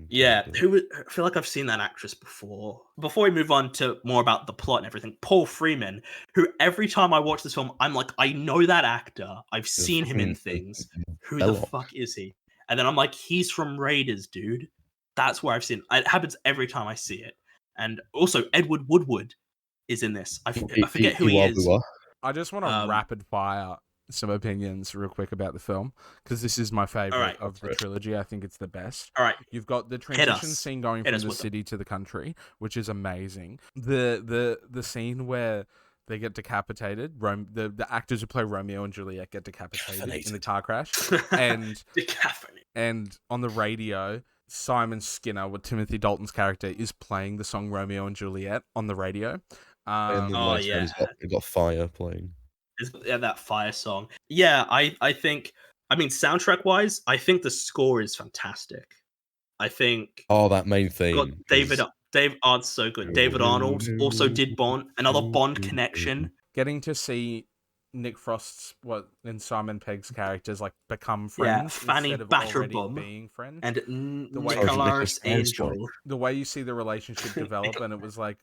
[SPEAKER 1] Yeah,
[SPEAKER 4] character.
[SPEAKER 1] I feel like I've seen that actress before. Before we move on to more about the plot and everything, Paul Freeman, who every time I watch this film, I'm like, I know that actor. I've seen him in things. Who the
[SPEAKER 4] Belloc.
[SPEAKER 1] fuck is he? And then I'm like, he's from Raiders, dude. That's where I've seen it. It happens every time I see it. And also, Edward Woodward is in this. I forget who he is.
[SPEAKER 2] I just want to rapid fire some opinions real quick about the film because this is my favorite of the trilogy. I think it's the best.
[SPEAKER 1] All right,
[SPEAKER 2] you've got the transition scene going from the city to the country, which is amazing. The scene where they get decapitated. The actors who play Romeo and Juliet get decapitated in the car crash, and on the radio, Simon Skinner, with Timothy Dalton's character, is playing the song Romeo and Juliet on the radio.
[SPEAKER 4] They've got Fire playing.
[SPEAKER 1] Yeah, that Fire song. Yeah, I think. I mean, soundtrack wise, I think the score is fantastic. I think.
[SPEAKER 4] Oh, that main theme.
[SPEAKER 1] Dave Arnold's so good. David Arnold also did another Bond connection.
[SPEAKER 2] Getting to see Nick Frost's and Simon Pegg's characters like become friends,
[SPEAKER 1] Fanny Batterbomb
[SPEAKER 2] being friends,
[SPEAKER 1] and Nicholas Angel.
[SPEAKER 2] The way you see the relationship develop, and it was like,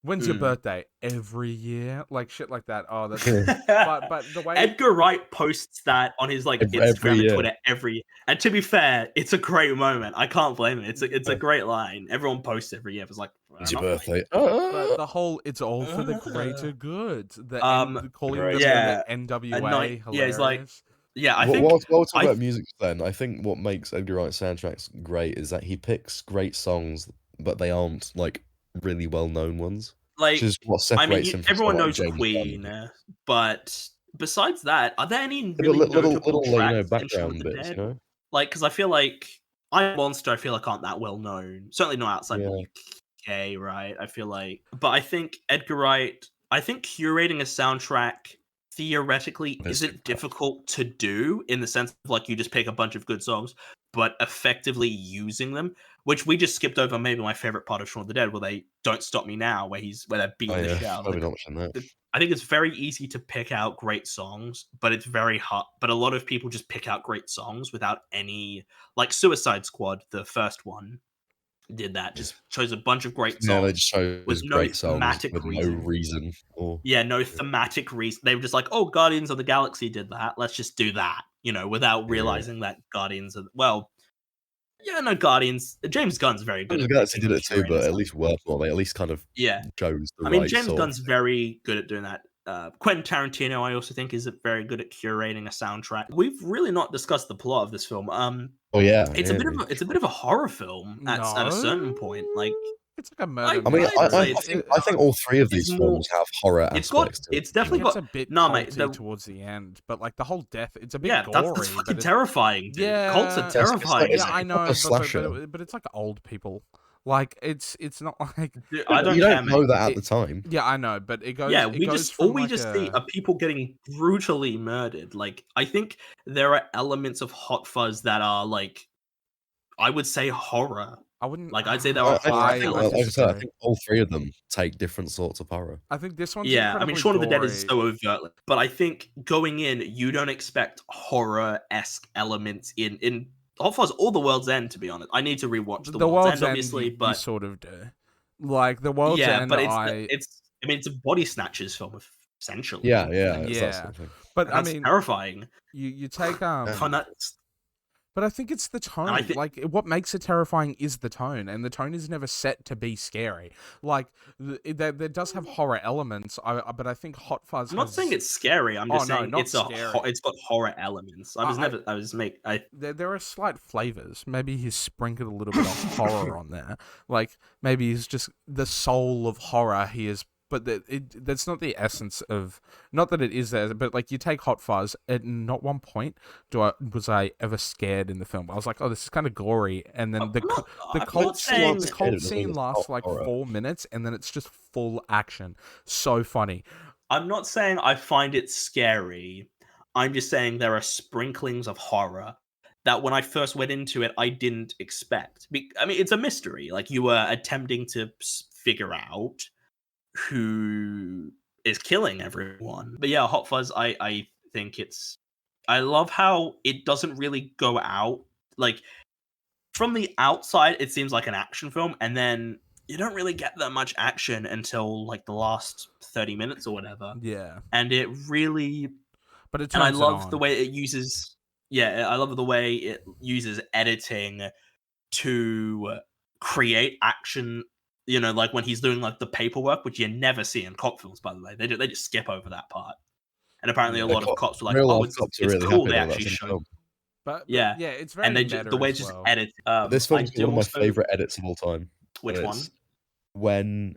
[SPEAKER 2] when's your birthday? Every year, like shit like that. Oh, that's but the way
[SPEAKER 1] Edgar Wright posts that on his like Instagram and Twitter every. And to be fair, it's a great moment. I can't blame him. It's a great line. Everyone posts every year. It's like,
[SPEAKER 4] it's your birthday.
[SPEAKER 2] But the whole "it's all for the greater good." Calling them the NWA.
[SPEAKER 1] Yeah, it's like. Yeah, I think.
[SPEAKER 4] While we're talking about music, then I think what makes Edgar Wright's soundtracks great is that he picks great songs, but they aren't like really well-known ones.
[SPEAKER 1] Like,
[SPEAKER 4] which is what separates him from
[SPEAKER 1] everyone knows
[SPEAKER 4] James
[SPEAKER 1] Queen,
[SPEAKER 4] Bond.
[SPEAKER 1] But besides that, are there any really notable tracks
[SPEAKER 4] background
[SPEAKER 1] in
[SPEAKER 4] bits? You know?
[SPEAKER 1] Like, because I feel like I'm Monster, I feel like aren't that well known. Certainly not outside the UK, right? I feel like, but I think Edgar Wright. I think curating a soundtrack theoretically isn't difficult to do in the sense of like you just pick a bunch of good songs, but effectively using them, which we just skipped over. Maybe my favorite part of Shaun of the Dead, where they Don't Stop Me Now, where they're beating the shit out. I think it's very easy to pick out great songs, but it's very hard. But a lot of people just pick out great songs without any, like Suicide Squad, the first one, did that. Just chose a bunch of great songs.
[SPEAKER 4] Yeah, they just chose
[SPEAKER 1] with no
[SPEAKER 4] great songs
[SPEAKER 1] thematic
[SPEAKER 4] with
[SPEAKER 1] reason.
[SPEAKER 4] no reason.
[SPEAKER 1] No thematic reason. They were just like, oh, Guardians of the Galaxy did that. Let's just do that, without realizing that Guardians of Guardians. James Gunn's very good.
[SPEAKER 4] Galaxy did it too, but at least worked well. They at least kind of chose the right
[SPEAKER 1] James
[SPEAKER 4] sort.
[SPEAKER 1] Gunn's very good at doing that. Quentin Tarantino, I also think, is very good at curating a soundtrack. We've really not discussed the plot of this film. It's a bit of a horror film at a certain point. Like,
[SPEAKER 2] it's like a murder.
[SPEAKER 4] I think all three of these films have horror aspects.
[SPEAKER 1] It's definitely got
[SPEAKER 2] a bit culty towards the end, but like the whole death, it's a bit gory.
[SPEAKER 1] That's fucking terrifying. Dude. Yeah, cults are terrifying.
[SPEAKER 2] I know, but it's like old people. Like it's not like
[SPEAKER 1] Dude,
[SPEAKER 4] you don't know that at the time.
[SPEAKER 2] Yeah, I know, but it goes.
[SPEAKER 1] Yeah,
[SPEAKER 2] we just see
[SPEAKER 1] are people getting brutally murdered. Like, I think there are elements of Hot Fuzz that are like, I would say horror.
[SPEAKER 2] I wouldn't.
[SPEAKER 1] Like, I'd say there are.
[SPEAKER 4] I think all three of them take different sorts of horror.
[SPEAKER 2] I think this one's
[SPEAKER 1] Shaun of the Dead is so overt, but I think going in, you don't expect horror-esque elements in Hot Fuzz or The World's End. To be honest, I need to rewatch The World's End, obviously, but
[SPEAKER 2] you sort of do. Like The World's End,
[SPEAKER 1] but it's a body snatchers film. essentially.
[SPEAKER 4] Yeah, it's that
[SPEAKER 2] Yeah.
[SPEAKER 4] sort of thing.
[SPEAKER 2] But
[SPEAKER 1] And
[SPEAKER 2] I
[SPEAKER 1] that's
[SPEAKER 2] mean,
[SPEAKER 1] terrifying.
[SPEAKER 2] you take
[SPEAKER 1] And that's
[SPEAKER 2] but I think it's the tone.
[SPEAKER 1] I think
[SPEAKER 2] Like, what makes it terrifying is the tone, and the tone is never set to be scary. Like, there does have horror elements, but I think Hot Fuzz
[SPEAKER 1] I'm not saying
[SPEAKER 2] has.
[SPEAKER 1] it's scary. I'm
[SPEAKER 2] Oh
[SPEAKER 1] just
[SPEAKER 2] no,
[SPEAKER 1] saying
[SPEAKER 2] not
[SPEAKER 1] it's
[SPEAKER 2] scary.
[SPEAKER 1] it's got horror elements.
[SPEAKER 2] There are slight flavors. Maybe he's sprinkled a little bit of horror on there. Like, maybe he's just the soul of horror. He is, but that's not the essence of. Not that it is there, but like you take Hot Fuzz, at not one point was I ever scared in the film. I was like, oh, this is kind of gory, and then the
[SPEAKER 1] I'm
[SPEAKER 2] cult
[SPEAKER 1] not saying
[SPEAKER 2] the
[SPEAKER 4] scared,
[SPEAKER 2] cult
[SPEAKER 4] it doesn't mean
[SPEAKER 2] scene
[SPEAKER 4] it's
[SPEAKER 2] lasts
[SPEAKER 4] not
[SPEAKER 2] like
[SPEAKER 4] horror.
[SPEAKER 2] 4 minutes, and then it's just full action. So funny.
[SPEAKER 1] I'm not saying I find it scary. I'm just saying there are sprinklings of horror that when I first went into it, I didn't expect. I mean, it's a mystery. Like, you were attempting to figure out who is killing everyone. But yeah, Hot Fuzz, I think I love how it doesn't really go out. Like, from the outside, it seems like an action film, and then you don't really get that much action until like the last 30 minutes or whatever.
[SPEAKER 2] Yeah,
[SPEAKER 1] And it really,
[SPEAKER 2] but it
[SPEAKER 1] and I
[SPEAKER 2] turns it
[SPEAKER 1] love
[SPEAKER 2] on.
[SPEAKER 1] the way it uses, I love the way it uses editing to create action. You know, like when he's doing like the paperwork, which you never see in cop films, by the way. They just skip over that part. And apparently, a lot of cops were like,
[SPEAKER 4] Real
[SPEAKER 1] "Oh,
[SPEAKER 4] life
[SPEAKER 1] it's
[SPEAKER 4] cops are
[SPEAKER 1] it's
[SPEAKER 4] really
[SPEAKER 1] cool."
[SPEAKER 4] happy
[SPEAKER 1] They
[SPEAKER 4] that that's
[SPEAKER 1] actually
[SPEAKER 4] in
[SPEAKER 1] show,
[SPEAKER 4] film.
[SPEAKER 2] But
[SPEAKER 1] yeah,
[SPEAKER 2] yeah, it's very
[SPEAKER 1] and they
[SPEAKER 2] meta
[SPEAKER 1] the way
[SPEAKER 2] as
[SPEAKER 1] it's just
[SPEAKER 2] well.
[SPEAKER 1] edit.
[SPEAKER 4] This
[SPEAKER 1] I
[SPEAKER 4] film's
[SPEAKER 1] do
[SPEAKER 4] one of my
[SPEAKER 1] also-
[SPEAKER 4] favorite edits of all time.
[SPEAKER 1] Which
[SPEAKER 4] and
[SPEAKER 1] one?
[SPEAKER 4] it's when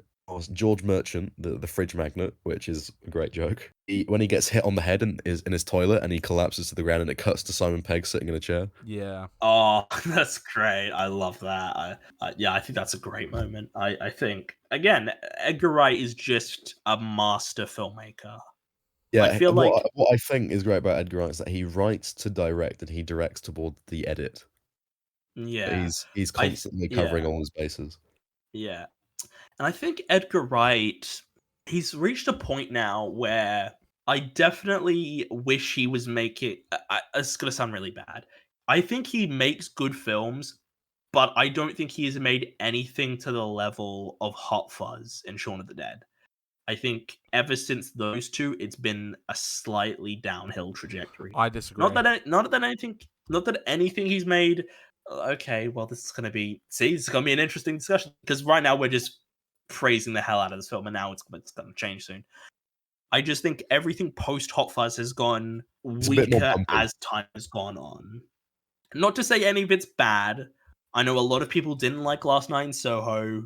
[SPEAKER 4] George Merchant, the fridge magnet, which is a great joke. When he gets hit on the head and is in his toilet and he collapses to the ground, and it cuts to Simon Pegg sitting in a chair.
[SPEAKER 2] Yeah.
[SPEAKER 1] Oh, that's great. I love that. I think that's a great moment. I think, again, Edgar Wright is just a master filmmaker.
[SPEAKER 4] Yeah,
[SPEAKER 1] I feel like
[SPEAKER 4] what I think is great about Edgar Wright is that he writes to direct and he directs toward the edit.
[SPEAKER 1] yeah,
[SPEAKER 4] He's constantly covering all his bases.
[SPEAKER 1] yeah. And I think Edgar Wright, he's reached a point now where I definitely wish he was making. It's gonna sound really bad. I think he makes good films, but I don't think he has made anything to the level of Hot Fuzz and Shaun of the Dead. I think ever since those two, it's been a slightly downhill trajectory.
[SPEAKER 2] I disagree.
[SPEAKER 1] Not that anything he's made. Okay, well, this is gonna be an interesting discussion, because right now we're just praising the hell out of this film, and now it's gonna change soon. I just think everything post Hot Fuzz has gone
[SPEAKER 4] It's a bit more
[SPEAKER 1] weaker
[SPEAKER 4] bumpy.
[SPEAKER 1] as time has gone on. Not to say any of it's bad. I know a lot of people didn't like Last Night in Soho.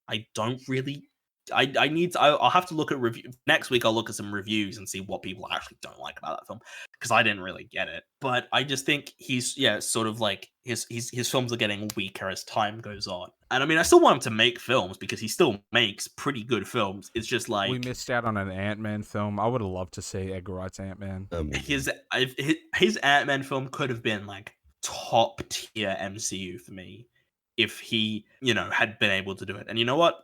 [SPEAKER 1] I don't really. I'll have to look at review next week. I'll look at some reviews and see what people actually don't like about that film, because I didn't really get it. But I just think he's sort of like his films are getting weaker as time goes on. And I mean, I still want him to make films, because he still makes pretty good films. It's just like
[SPEAKER 2] we missed out on an Ant-Man film. I would have loved to see Edgar Wright's Ant-Man.
[SPEAKER 1] his Ant-Man film could have been like top tier MCU for me if he, had been able to do it. And you know what?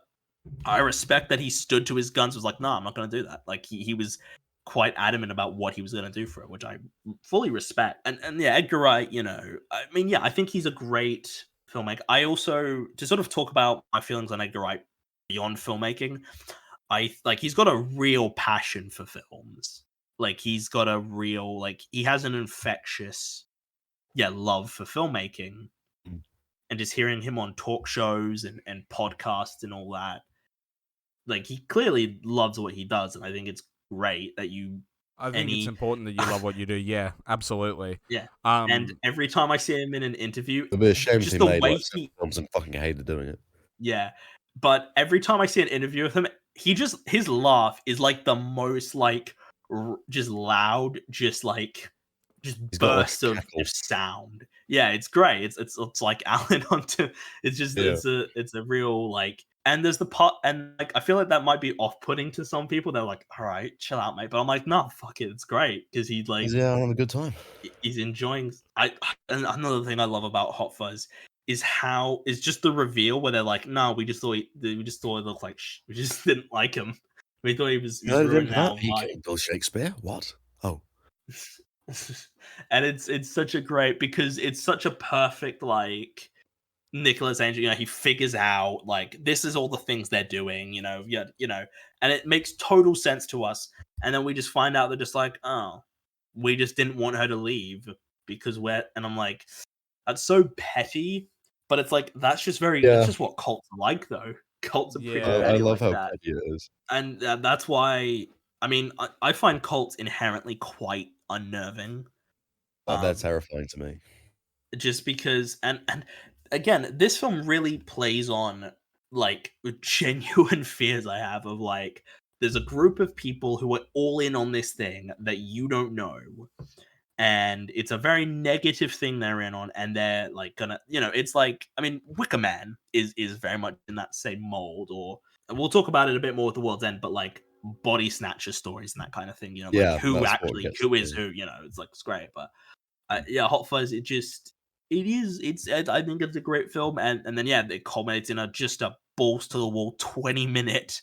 [SPEAKER 1] I respect that he stood to his guns, was like, no, I'm not going to do that. Like, he was quite adamant about what he was going to do for it, which I fully respect. And yeah, Edgar Wright, I mean, yeah, I think he's a great filmmaker. I also, to sort of talk about my feelings on Edgar Wright beyond filmmaking, he's got a real passion for films. Like, he's got a real, he has an infectious, love for filmmaking. And just hearing him on talk shows and podcasts and all that, he clearly loves what he does, and I think it's great that
[SPEAKER 2] I think it's important that you love what you do. Yeah, absolutely.
[SPEAKER 1] Yeah. And every time I see him in an interview,
[SPEAKER 4] It'd be a shame if
[SPEAKER 1] just
[SPEAKER 4] he
[SPEAKER 1] the
[SPEAKER 4] made
[SPEAKER 1] way
[SPEAKER 4] like films and fucking hated doing it.
[SPEAKER 1] Yeah. But every time I see an interview with him, his laugh is like the most just loud, just bursts of sound. Yeah, it's great. It's like Alan onto. It's just it's a real And there's the part, and I feel like that might be off-putting to some people. They're like, "All right, chill out, mate." But I'm like, "No, fuck it, it's great," because he's
[SPEAKER 4] I'm having a good time.
[SPEAKER 1] He's enjoying. And another thing I love about Hot Fuzz is just the reveal where they're like, "No, we just thought he looked like we just didn't like him. We thought he was ruining our
[SPEAKER 4] He
[SPEAKER 1] mind."
[SPEAKER 4] killed Bill Shakespeare. What? Oh.
[SPEAKER 1] And it's such a great, because it's such a perfect Nicholas Angel, he figures out this is all the things they're doing, and it makes total sense to us. And then we just find out they're just like, oh, we just didn't want her to leave because we're. And I'm like, that's so petty. But it's like that's just very.
[SPEAKER 4] Yeah.
[SPEAKER 1] That's just what cults are like, though. Cults are pretty
[SPEAKER 2] Yeah.
[SPEAKER 4] I
[SPEAKER 1] petty
[SPEAKER 4] love
[SPEAKER 1] like
[SPEAKER 4] how
[SPEAKER 1] that,
[SPEAKER 4] petty it is.
[SPEAKER 1] and that's why. I mean, I find cults inherently quite unnerving.
[SPEAKER 4] They're terrifying to me.
[SPEAKER 1] Just because, and again, this film really plays on like genuine fears I have of like there's a group of people who are all in on this thing that you don't know, and it's a very negative thing they're in on, and they're like gonna, it's like, I mean, Wicker Man is very much in that same mold, or and we'll talk about it a bit more at the World's End, but like body snatcher stories and that kind of thing,
[SPEAKER 4] Yeah,
[SPEAKER 1] like who
[SPEAKER 4] that's what
[SPEAKER 1] actually
[SPEAKER 4] gets
[SPEAKER 1] who
[SPEAKER 4] me.
[SPEAKER 1] is who, it's like it's great, but yeah, Hot Fuzz, I think it's a great film, and then yeah, it culminates in just a balls to the wall 20-minute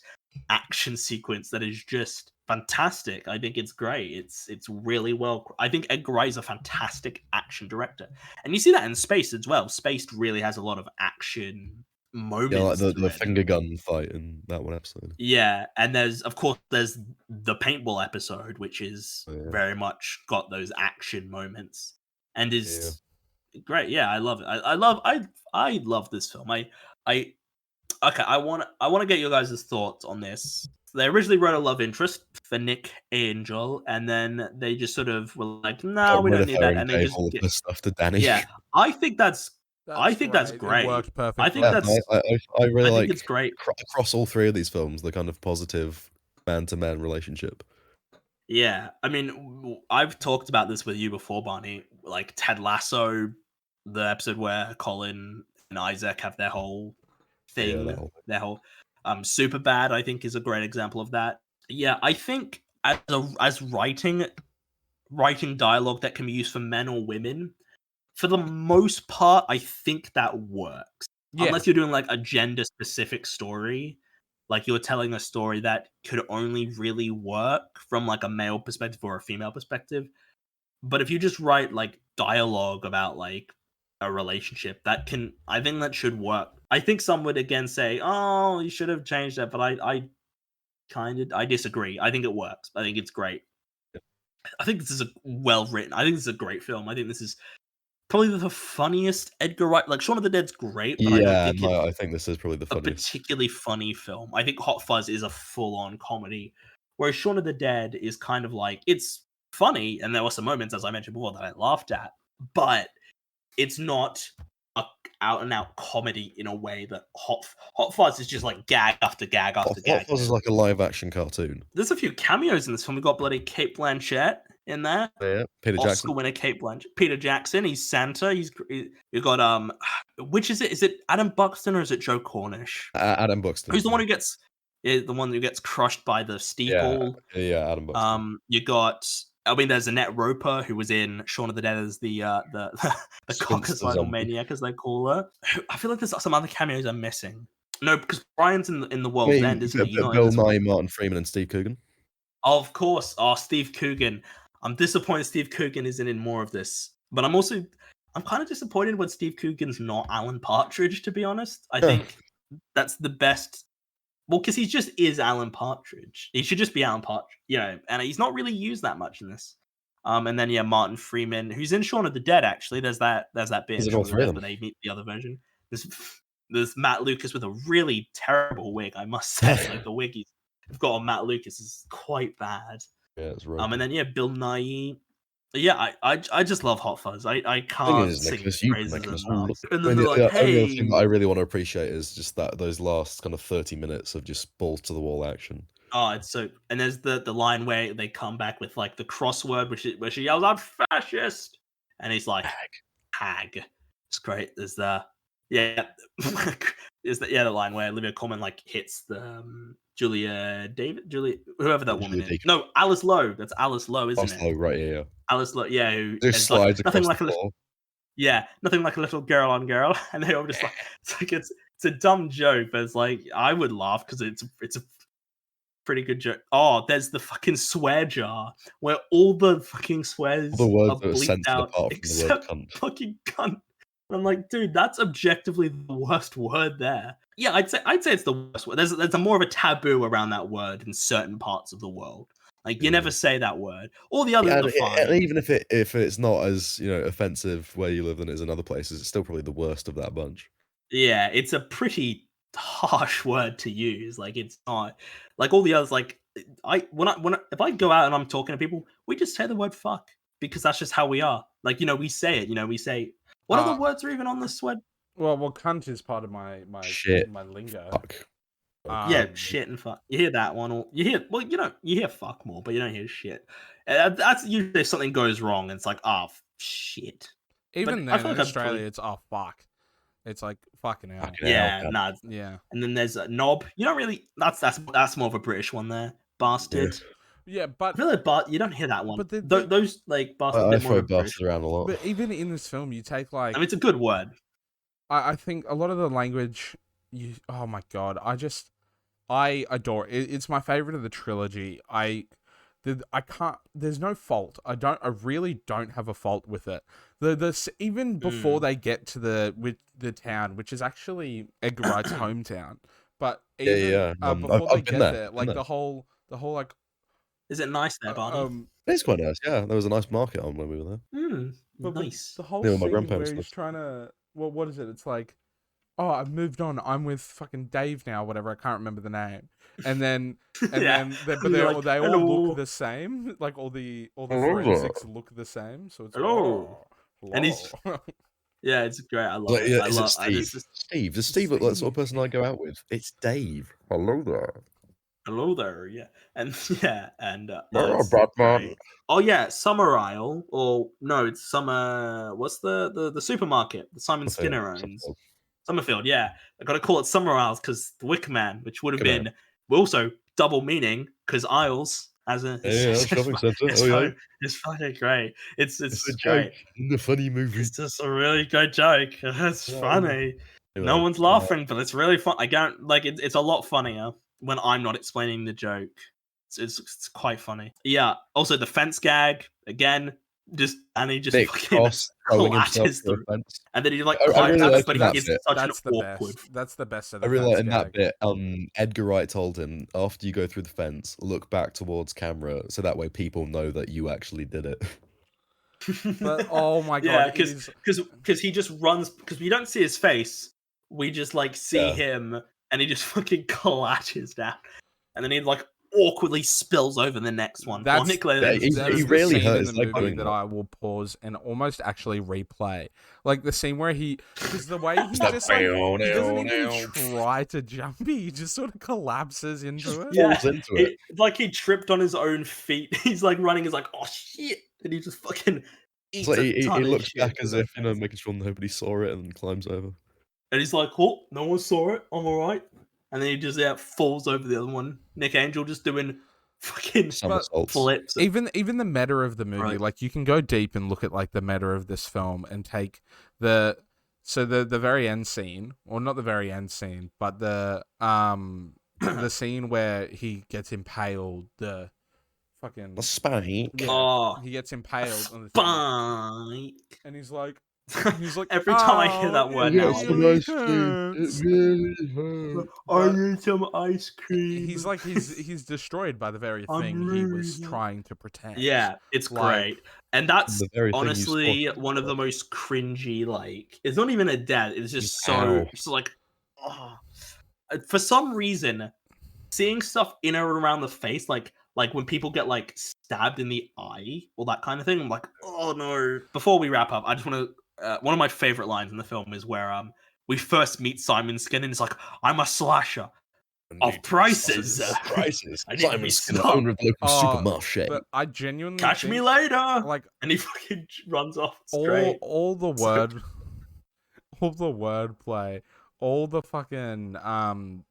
[SPEAKER 1] action sequence that is just fantastic. I think it's great. It's really well. I think Edgar Wright is a fantastic action director, and you see that in Spaced as well. Spaced really has a lot of action moments.
[SPEAKER 4] Yeah, like the
[SPEAKER 1] through it.
[SPEAKER 4] finger gun fight in that one episode.
[SPEAKER 1] Yeah, and there's the paintball episode, which is very much got those action moments, and is great. Yeah, I love it. I love this film. I want to get your guys' thoughts on this. They originally wrote a love interest for Nick Angel, and then they just sort of were like, "No, we don't need that," and they just
[SPEAKER 4] all the stuff to Danny.
[SPEAKER 1] Yeah, I think that's great.
[SPEAKER 2] It worked perfectly.
[SPEAKER 1] I think that's.
[SPEAKER 4] I really
[SPEAKER 1] I
[SPEAKER 4] like
[SPEAKER 1] think it's great.
[SPEAKER 4] across all three of these films, the kind of positive man-to-man relationship.
[SPEAKER 1] Yeah, I mean, I've talked about this with you before, Barney. Like Ted Lasso, the episode where Colin and Isaac have their whole thing, their whole super bad, I think, is a great example of that. Yeah, I think as writing dialogue that can be used for men or women, for the most part, I think that works.
[SPEAKER 2] Yeah.
[SPEAKER 1] Unless you're doing like a gender specific story, like you're telling a story that could only really work from like a male perspective or a female perspective. But if you just write like dialogue about like a relationship, I think that should work. I think some would again say, "Oh, you should have changed that," but I disagree. I think it works. I think it's great. I think this is a well written. I think this is a great film. I think this is probably the funniest Edgar Wright. Like Shaun of the Dead's great, but
[SPEAKER 4] I think this is probably the funniest.
[SPEAKER 1] A particularly funny film. I think Hot Fuzz is a full-on comedy, whereas Shaun of the Dead is kind of like, it's funny, and there were some moments, as I mentioned before, that I laughed at, but it's not a out-and-out comedy in a way that Hot Fuzz is just like gag after gag after gag.
[SPEAKER 4] Hot Fuzz is like a live-action cartoon.
[SPEAKER 1] There's a few cameos in this film. We got bloody Cate Blanchett in there.
[SPEAKER 4] Yeah, Peter
[SPEAKER 1] Oscar
[SPEAKER 4] Jackson.
[SPEAKER 1] winner Cate Blanchett. Peter Jackson. He's Santa. You got which is it? Is it Adam Buxton or is it Joe Cornish?
[SPEAKER 4] Adam Buxton.
[SPEAKER 1] Who's the one who gets crushed by the steeple?
[SPEAKER 4] Yeah, Adam Buxton.
[SPEAKER 1] You got. I mean, there's Annette Roper who was in Shaun of the Dead as the cockacidal maniac, as they call her. I feel like there's some other cameos I'm missing. No, because Brian's in the World's End, isn't he?
[SPEAKER 4] Bill Nye, Martin Freeman, and Steve Coogan.
[SPEAKER 1] Of course. Oh, Steve Coogan. I'm disappointed Steve Coogan isn't in more of this. But I'm kind of disappointed when Steve Coogan's not Alan Partridge, to be honest. I think that's the best. Well, because he just is Alan Partridge. He should just be Alan Partridge, and he's not really used that much in this. And then Martin Freeman, who's in Shaun of the Dead, actually. There's that bit in Shaun of the Dead where they meet the other version. There's Matt Lucas with a really terrible wig, I must say. Like the wig you've got on Matt Lucas is quite bad.
[SPEAKER 4] Yeah, it's right.
[SPEAKER 1] And then Bill Nye. Yeah, I just love Hot Fuzz. I can't sing praises enough. And then they're like, "Hey."
[SPEAKER 4] The thing that I really want to appreciate is just those last kind of 30 minutes of just balls to the wall action.
[SPEAKER 1] Oh, it's so. And there's the line where they come back with like the crossword, where she yells out "fascist," and he's like, "Hag." It's great. There's the the line where Olivia Colman like hits the Julia, whoever that woman is. No, Alice Lowe. That's Alice Lowe, isn't it?
[SPEAKER 4] Lowe, right? Yeah.
[SPEAKER 1] Alice Lowe, yeah. Who
[SPEAKER 4] just slides across the floor.
[SPEAKER 1] Nothing like a little girl on girl, and they all just like it's a dumb joke, but it's like I would laugh because it's a pretty good joke. Oh, there's the fucking swear jar where all the fucking swears
[SPEAKER 4] All the words
[SPEAKER 1] are
[SPEAKER 4] that are
[SPEAKER 1] bleeped
[SPEAKER 4] censored
[SPEAKER 1] out
[SPEAKER 4] apart from the word
[SPEAKER 1] except
[SPEAKER 4] cunt.
[SPEAKER 1] fucking cunt. I'm like, dude, that's objectively the worst word there. Yeah, I'd say it's the worst word. There's a more of a taboo around that word in certain parts of the world. Like you never say that word. All the others
[SPEAKER 4] Yeah,
[SPEAKER 1] are
[SPEAKER 4] and
[SPEAKER 1] fine.
[SPEAKER 4] even if it's not as offensive where you live than it is in other places, it's still probably the worst of that bunch.
[SPEAKER 1] Yeah, it's a pretty harsh word to use. Like it's not like all the others. Like if I go out and I'm talking to people, we just say the word fuck because that's just how we are. Like we say it. We say what other words are even on this word?
[SPEAKER 2] Well, cunt is part of my
[SPEAKER 4] Shit.
[SPEAKER 2] my lingo.
[SPEAKER 4] Fuck.
[SPEAKER 1] Yeah, shit and fuck. You hear that one, or you hear fuck more, but you don't hear shit. That's usually if something goes wrong. It's like, oh shit.
[SPEAKER 2] Even
[SPEAKER 1] But I
[SPEAKER 2] then,
[SPEAKER 1] feel
[SPEAKER 2] in
[SPEAKER 1] like I'd
[SPEAKER 2] Australia,
[SPEAKER 1] probably-
[SPEAKER 2] it's fuck. It's like fucking hell.
[SPEAKER 4] Fucking
[SPEAKER 1] Yeah,
[SPEAKER 4] hell,
[SPEAKER 1] nah.
[SPEAKER 2] Yeah.
[SPEAKER 1] And then there's a knob. You don't really. That's more of a British one there. Bastard.
[SPEAKER 2] Yeah, but
[SPEAKER 1] I feel like you don't hear that one.
[SPEAKER 2] But
[SPEAKER 1] Those like bastard.
[SPEAKER 4] I
[SPEAKER 1] bit more
[SPEAKER 4] throw
[SPEAKER 1] of a British.
[SPEAKER 4] bastard around a lot.
[SPEAKER 2] but even in this film, you take like
[SPEAKER 1] I mean, it's a good word.
[SPEAKER 2] I think a lot of the language. Oh my god, I adore it. It's my favorite of the trilogy. I can't. There's no fault. I really don't have a fault with it. Even before they get to the town, which is actually Edgar Wright's hometown. But even before they get there, like the whole like.
[SPEAKER 1] Is it nice there, Barney?
[SPEAKER 4] It's quite nice. Yeah, there was a nice market on when we were there.
[SPEAKER 2] But
[SPEAKER 1] Nice.
[SPEAKER 2] the whole
[SPEAKER 4] Yeah, my
[SPEAKER 2] scene
[SPEAKER 4] grandparents
[SPEAKER 2] where he's
[SPEAKER 4] lived.
[SPEAKER 2] trying to. Well, what is it? It's like, oh, I've moved on. I'm with fucking Dave now, whatever. I can't remember the name. And then,
[SPEAKER 1] Yeah.
[SPEAKER 2] but
[SPEAKER 1] You're like,
[SPEAKER 2] they all
[SPEAKER 1] "Hello."
[SPEAKER 2] look the same. Like all the
[SPEAKER 4] Hello
[SPEAKER 2] forensics look the same. So it's
[SPEAKER 1] Hello.
[SPEAKER 2] hello.
[SPEAKER 1] And he's- Yeah, it's great. I love
[SPEAKER 4] Like,
[SPEAKER 1] it.
[SPEAKER 4] yeah,
[SPEAKER 1] I
[SPEAKER 4] is it
[SPEAKER 1] love
[SPEAKER 4] Steve? Steve. Does Steve look like the sort of person I go out with? It's Dave. Hello there.
[SPEAKER 1] Hello there, yeah, and
[SPEAKER 4] Oh,
[SPEAKER 1] it's
[SPEAKER 4] Batman.
[SPEAKER 1] great. Oh yeah, Summer Isle, or no, it's Summer. What's the supermarket that Simon Skinner owns? Summerfield, yeah. I got to call it Summer Isles because the Wicker Man, which would have
[SPEAKER 4] Wicker
[SPEAKER 1] been also double meaning because Isles as a
[SPEAKER 4] shopping centre.
[SPEAKER 1] it's fucking great. It's
[SPEAKER 4] a
[SPEAKER 1] great.
[SPEAKER 4] joke in the funny movie.
[SPEAKER 1] It's just a really good joke. It's funny. No one's laughing, but it's really fun. I can't like it's a lot funnier when I'm not explaining the joke. It's quite funny. Yeah. Also, the fence gag again. Danny just
[SPEAKER 4] Nick
[SPEAKER 1] fucking
[SPEAKER 4] Cross throwing himself
[SPEAKER 1] collapses
[SPEAKER 4] through
[SPEAKER 1] through,
[SPEAKER 4] a fence.
[SPEAKER 1] and then he like
[SPEAKER 4] I
[SPEAKER 1] climbs
[SPEAKER 4] really
[SPEAKER 1] out,
[SPEAKER 4] like
[SPEAKER 1] but
[SPEAKER 4] that
[SPEAKER 1] it's
[SPEAKER 4] bit.
[SPEAKER 1] such
[SPEAKER 2] That's
[SPEAKER 1] an
[SPEAKER 2] the
[SPEAKER 1] awkward.
[SPEAKER 2] best. That's the best of
[SPEAKER 4] I
[SPEAKER 2] the
[SPEAKER 4] really like in
[SPEAKER 2] fence
[SPEAKER 4] that
[SPEAKER 2] gag.
[SPEAKER 4] bit. Edgar Wright told him after you go through the fence, look back towards camera, so that way people know that you actually did it.
[SPEAKER 2] But oh my
[SPEAKER 1] Yeah,
[SPEAKER 2] god, it is
[SPEAKER 1] because he just runs because we don't see his face. We just like see
[SPEAKER 4] Yeah.
[SPEAKER 1] him, and he just fucking collapses down, and then he like awkwardly spills over the next one.
[SPEAKER 2] That's-
[SPEAKER 1] Nick Lane-
[SPEAKER 4] Yeah,
[SPEAKER 2] that
[SPEAKER 4] he
[SPEAKER 2] is
[SPEAKER 4] really
[SPEAKER 2] the scene
[SPEAKER 4] hurt
[SPEAKER 2] in
[SPEAKER 4] his
[SPEAKER 2] the
[SPEAKER 4] leg
[SPEAKER 2] movie
[SPEAKER 4] doing
[SPEAKER 2] that
[SPEAKER 4] that.
[SPEAKER 2] I will pause and almost actually replay. Like the scene where because the way he
[SPEAKER 4] that
[SPEAKER 2] just like, he doesn't even
[SPEAKER 4] bow.
[SPEAKER 2] try to jump, he just sort of collapses into it.
[SPEAKER 1] Yeah,
[SPEAKER 4] falls into it.
[SPEAKER 1] It's like he tripped on his own feet. He's like running. He's like, oh shit, and he just fucking eats
[SPEAKER 4] It's like
[SPEAKER 1] a
[SPEAKER 4] he
[SPEAKER 1] ton of
[SPEAKER 4] looks
[SPEAKER 1] shit.
[SPEAKER 4] back as if making sure nobody saw it, and then climbs over.
[SPEAKER 1] And he's like, oh, no one saw it. I'm all right. And then he just falls over the other one. Nick Angel just doing fucking
[SPEAKER 4] Somersaults.
[SPEAKER 1] flips.
[SPEAKER 2] Even the meta of the movie,
[SPEAKER 1] Right.
[SPEAKER 2] like you can go deep and look at like the meta of this film and take the very end scene, or not the very end scene, but the scene where he gets impaled, the fucking
[SPEAKER 4] A spike.
[SPEAKER 2] yeah,
[SPEAKER 1] Oh,
[SPEAKER 2] he gets impaled on the thing,
[SPEAKER 1] spike.
[SPEAKER 2] and he's like
[SPEAKER 1] Every time I hear that
[SPEAKER 2] "Oh,
[SPEAKER 1] word
[SPEAKER 2] it
[SPEAKER 1] now,
[SPEAKER 2] really hurts."
[SPEAKER 1] I
[SPEAKER 2] But-
[SPEAKER 1] need some ice cream.
[SPEAKER 2] He's like he's destroyed by the very
[SPEAKER 1] I'm
[SPEAKER 2] thing he was
[SPEAKER 1] really-
[SPEAKER 2] trying to protect.
[SPEAKER 1] Yeah, it's
[SPEAKER 2] Like-
[SPEAKER 1] great. And that's
[SPEAKER 4] The very thing you
[SPEAKER 1] honestly
[SPEAKER 4] spotted.
[SPEAKER 1] one of the most cringy, like, it's not even a death, it's just so,
[SPEAKER 4] Ow.
[SPEAKER 1] just like, oh. For some reason, seeing stuff in or around the face, like when people get, like, stabbed in the eye, or that kind of thing, I'm like, oh no. Before we wrap up, I just want to, one of my favorite lines in the film is where, we first meet Simon Skinner, and he's like, I'm a slasher. Of prices.
[SPEAKER 4] Prices.
[SPEAKER 1] I need to be
[SPEAKER 4] Simon Skinner,
[SPEAKER 1] smart.
[SPEAKER 4] owner of local
[SPEAKER 2] Oh,
[SPEAKER 4] supermarché.
[SPEAKER 2] But I genuinely
[SPEAKER 1] Catch
[SPEAKER 2] think,
[SPEAKER 1] me later.
[SPEAKER 2] like
[SPEAKER 1] And he fucking runs off. It's great.
[SPEAKER 2] all the
[SPEAKER 1] So
[SPEAKER 2] word all the wordplay, all the fucking all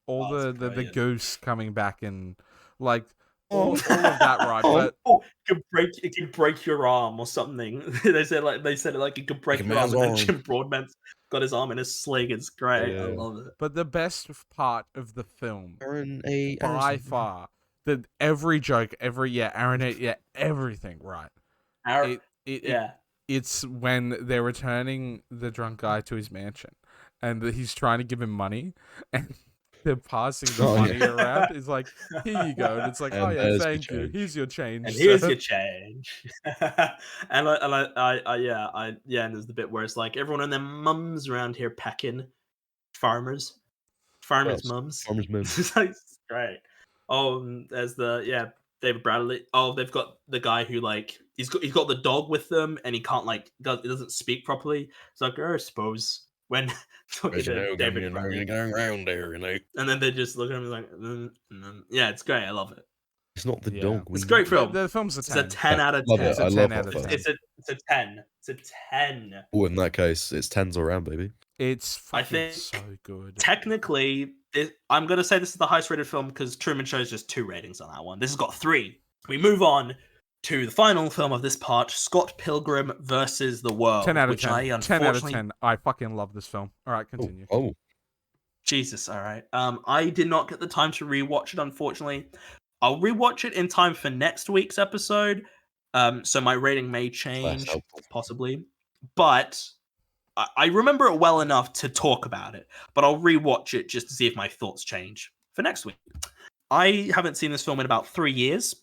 [SPEAKER 1] Oh, it's
[SPEAKER 2] the
[SPEAKER 1] brilliant.
[SPEAKER 2] goose coming back and like all of that, right? But
[SPEAKER 1] Oh, it can break your arm or something. they said it like it could break
[SPEAKER 4] Like a
[SPEAKER 1] your arm,
[SPEAKER 4] man's
[SPEAKER 1] and then
[SPEAKER 4] arm.
[SPEAKER 1] Jim Broadbent's got his arm in a sling. It's great. I
[SPEAKER 4] Yeah.
[SPEAKER 1] love it.
[SPEAKER 2] but the best part of the film
[SPEAKER 4] Aaron A.
[SPEAKER 2] by
[SPEAKER 4] Anderson.
[SPEAKER 2] far, that every joke, everything, right?
[SPEAKER 1] Our,
[SPEAKER 2] It
[SPEAKER 1] yeah.
[SPEAKER 2] It's when they're returning the drunk guy to his mansion, and he's trying to give him money, and they're passing the
[SPEAKER 4] Oh, yeah.
[SPEAKER 2] money around. It's like, here you go, and it's like,
[SPEAKER 4] And
[SPEAKER 2] oh yeah,
[SPEAKER 4] there's your
[SPEAKER 2] thank you.
[SPEAKER 4] change.
[SPEAKER 2] Here's your change.
[SPEAKER 1] And here's
[SPEAKER 2] sir."
[SPEAKER 1] your change. and and there's the bit where it's like everyone and their mums around here pecking farmers
[SPEAKER 4] Yes,
[SPEAKER 1] mums.
[SPEAKER 4] Farmer's men.
[SPEAKER 1] It's like, it's great. Oh, and there's David Bradley. Oh, they've got the guy who like he's got the dog with them, and he can't like he doesn't speak properly. It's like, I suppose when talking to David Bradley,
[SPEAKER 4] going around there,
[SPEAKER 1] and then they just look at him like, yeah, it's great. I love it.
[SPEAKER 4] It's not the
[SPEAKER 2] Yeah.
[SPEAKER 4] dog.
[SPEAKER 1] It's a great film.
[SPEAKER 2] The film's a
[SPEAKER 1] It's a
[SPEAKER 2] 10.
[SPEAKER 1] 10 out of
[SPEAKER 4] Love
[SPEAKER 1] 10.
[SPEAKER 4] it.
[SPEAKER 2] It's a
[SPEAKER 4] I
[SPEAKER 2] 10
[SPEAKER 4] love
[SPEAKER 2] out
[SPEAKER 4] that
[SPEAKER 2] of
[SPEAKER 4] film.
[SPEAKER 2] 10.
[SPEAKER 1] It's a 10. It's a 10.
[SPEAKER 4] Oh, in that case, it's 10s around, baby.
[SPEAKER 2] It's
[SPEAKER 1] I
[SPEAKER 2] fucking
[SPEAKER 1] think
[SPEAKER 2] so good.
[SPEAKER 1] Technically, I'm going to say this is the highest rated film because Truman Show is just 2 ratings on that one. This has got 3. We move on to the final film of this part, Scott Pilgrim versus the World.
[SPEAKER 2] 10 out of
[SPEAKER 1] which
[SPEAKER 2] 10.
[SPEAKER 1] I
[SPEAKER 2] 10 out of
[SPEAKER 1] unfortunately
[SPEAKER 2] 10. I fucking love this film. All right, continue.
[SPEAKER 4] Oh,
[SPEAKER 1] Jesus, all right. I did not get the time to rewatch it, unfortunately. I'll rewatch it in time for next week's episode. So my rating may change,
[SPEAKER 4] helpful.
[SPEAKER 1] possibly. But I remember it well enough to talk about it. But I'll rewatch it just to see if my thoughts change for next week. I haven't seen this film in about 3 years.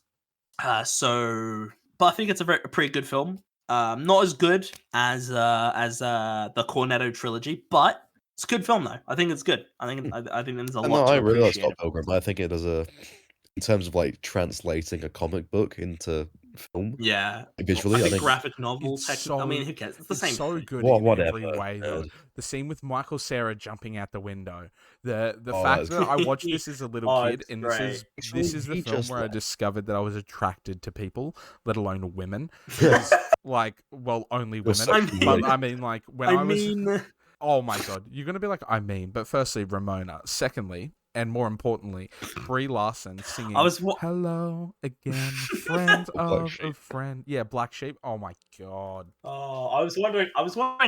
[SPEAKER 1] But I think it's a pretty good film. Not as good as the Cornetto trilogy, but it's a good film though. I think it's good. I think there's a lot to
[SPEAKER 4] I really like
[SPEAKER 1] appreciate.
[SPEAKER 4] Scott Pilgrim. I think it does in terms of like translating a comic book into film.
[SPEAKER 1] Yeah,
[SPEAKER 4] Visually,
[SPEAKER 1] I think graphic novel.
[SPEAKER 2] It's
[SPEAKER 1] I mean, who cares? It's the same.
[SPEAKER 2] so
[SPEAKER 1] thing.
[SPEAKER 2] good
[SPEAKER 4] Well,
[SPEAKER 2] in
[SPEAKER 4] whatever,
[SPEAKER 2] every way, though.
[SPEAKER 4] man.
[SPEAKER 2] The scene with Michael Cera jumping out the window. The
[SPEAKER 4] Oh,
[SPEAKER 2] fact
[SPEAKER 4] that's-
[SPEAKER 2] that I watched this as a little
[SPEAKER 1] Oh,
[SPEAKER 2] kid,
[SPEAKER 1] it's
[SPEAKER 2] and
[SPEAKER 1] great.
[SPEAKER 2] this is the
[SPEAKER 4] He
[SPEAKER 2] film
[SPEAKER 4] just
[SPEAKER 2] where I
[SPEAKER 4] left.
[SPEAKER 2] discovered that I was attracted to people, let alone women. Because, like, well, only women.
[SPEAKER 4] sexually
[SPEAKER 2] But
[SPEAKER 4] awakened.
[SPEAKER 2] I mean, like, when I was.
[SPEAKER 1] mean,
[SPEAKER 2] Oh my god, you're gonna be like, I mean, but firstly, Ramona. Secondly, and more importantly, Brie Larson singing
[SPEAKER 1] I was
[SPEAKER 2] "Hello Again, Friend
[SPEAKER 4] Black
[SPEAKER 2] of a
[SPEAKER 4] Sheep.
[SPEAKER 2] Friend." Yeah, Black Sheep. Oh my god.
[SPEAKER 1] oh, I was wondering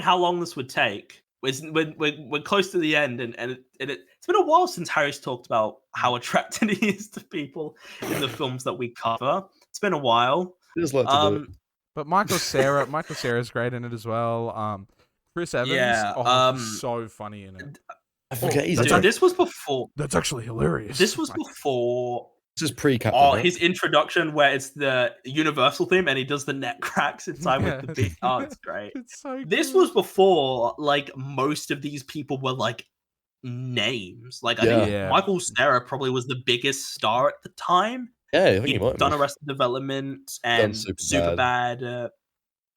[SPEAKER 1] how long this would take. We're close to the end, and it's been a while since Harry's talked about how attracted he is to people in the films that we cover. It's been a while.
[SPEAKER 4] I just like to do it.
[SPEAKER 2] But Michael Cera's great in it as well. Chris Evans,
[SPEAKER 1] Yeah,
[SPEAKER 2] he's so funny in it.
[SPEAKER 4] I forget he's
[SPEAKER 1] Dude,
[SPEAKER 4] in it.
[SPEAKER 1] this was before.
[SPEAKER 2] That's actually hilarious.
[SPEAKER 1] This was before.
[SPEAKER 4] This is pre-Captain.
[SPEAKER 1] Oh,
[SPEAKER 4] Right?
[SPEAKER 1] his introduction where it's the Universal theme and he does the neck cracks in time with the beat. Oh, it's great.
[SPEAKER 2] It's so
[SPEAKER 1] This
[SPEAKER 2] good.
[SPEAKER 1] was before like most of these people were like names. Like I
[SPEAKER 4] Yeah.
[SPEAKER 1] think
[SPEAKER 2] Yeah.
[SPEAKER 1] Michael Cera probably was the biggest star at the time.
[SPEAKER 4] Yeah, I think he
[SPEAKER 1] He'd
[SPEAKER 4] might
[SPEAKER 1] done
[SPEAKER 4] have.
[SPEAKER 1] Arrested Development and
[SPEAKER 4] Superbad.
[SPEAKER 1] Superbad,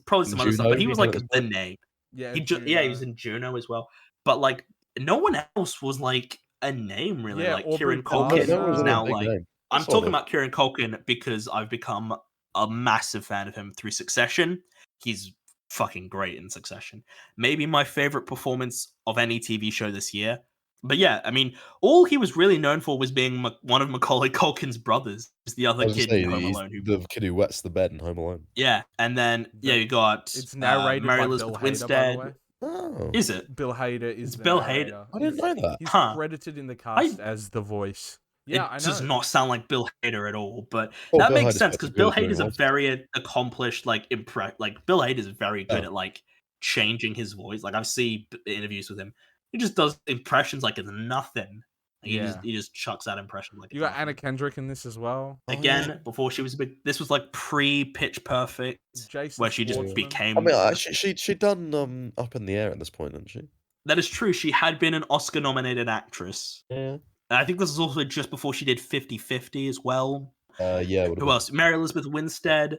[SPEAKER 1] probably some
[SPEAKER 4] And
[SPEAKER 1] other stuff,
[SPEAKER 4] Juno,
[SPEAKER 1] but he was
[SPEAKER 4] you know,
[SPEAKER 1] like
[SPEAKER 4] as
[SPEAKER 1] the
[SPEAKER 4] well.
[SPEAKER 1] name.
[SPEAKER 2] Yeah,
[SPEAKER 1] He was in Juno as well. But like no one else was like a name really.
[SPEAKER 2] Yeah,
[SPEAKER 1] Like
[SPEAKER 2] Aubrey
[SPEAKER 1] Kieran
[SPEAKER 2] Plaza.
[SPEAKER 1] Culkin
[SPEAKER 2] That was
[SPEAKER 1] is
[SPEAKER 2] a
[SPEAKER 1] now
[SPEAKER 4] big
[SPEAKER 1] like
[SPEAKER 4] name.
[SPEAKER 1] I'm
[SPEAKER 4] Sort
[SPEAKER 1] talking
[SPEAKER 4] of.
[SPEAKER 1] about Kieran Culkin because I've become a massive fan of him through Succession. He's fucking great in Succession. Maybe my favorite performance of any TV show this year. But yeah, I mean, all he was really known for was being one of Macaulay Culkin's brothers. Is the
[SPEAKER 4] I
[SPEAKER 1] other
[SPEAKER 4] was
[SPEAKER 1] kid
[SPEAKER 4] gonna
[SPEAKER 1] in
[SPEAKER 4] say,
[SPEAKER 1] Home
[SPEAKER 4] he's
[SPEAKER 1] Alone.
[SPEAKER 4] the kid who wets the bed in Home Alone.
[SPEAKER 1] Yeah, and then you got
[SPEAKER 2] It's narrated
[SPEAKER 1] Mary
[SPEAKER 2] by
[SPEAKER 1] Elizabeth
[SPEAKER 2] Bill Hader, by
[SPEAKER 1] Winstead.
[SPEAKER 2] the way.
[SPEAKER 4] Oh,
[SPEAKER 1] Is it?
[SPEAKER 2] Bill Hader is
[SPEAKER 1] It's
[SPEAKER 2] the
[SPEAKER 1] Bill
[SPEAKER 2] narrator.
[SPEAKER 4] I didn't know that.
[SPEAKER 2] He's
[SPEAKER 1] Huh.
[SPEAKER 2] credited in the cast as the voice. Yeah, I
[SPEAKER 1] It
[SPEAKER 2] know.
[SPEAKER 1] does not sound like Bill Hader at all, but
[SPEAKER 4] Oh,
[SPEAKER 1] that
[SPEAKER 4] Bill
[SPEAKER 1] makes
[SPEAKER 4] Hader's
[SPEAKER 1] sense
[SPEAKER 4] better
[SPEAKER 1] because Bill
[SPEAKER 4] good at
[SPEAKER 1] Hader's
[SPEAKER 4] doing
[SPEAKER 1] a
[SPEAKER 4] voices.
[SPEAKER 1] very accomplished, like Bill Hader is very good
[SPEAKER 4] Yeah.
[SPEAKER 1] at like changing his voice. Like I've seen interviews with him, he just does impressions like it's nothing. Like,
[SPEAKER 2] Yeah.
[SPEAKER 1] he just chucks out impressions like it's
[SPEAKER 2] You got
[SPEAKER 1] nothing.
[SPEAKER 2] Anna Kendrick in this as well.
[SPEAKER 1] Again, before she was a big. This was like pre-Pitch Perfect,
[SPEAKER 2] Jason
[SPEAKER 1] where she just
[SPEAKER 2] Schwartzman.
[SPEAKER 1] became.
[SPEAKER 4] I mean, she done Up in the Air at this point, didn't she?
[SPEAKER 1] That is true. She had been an Oscar-nominated actress.
[SPEAKER 4] Yeah.
[SPEAKER 1] And I think this is also just before she did 50-50 as well.
[SPEAKER 4] Yeah.
[SPEAKER 1] Who else? Mary Elizabeth Winstead.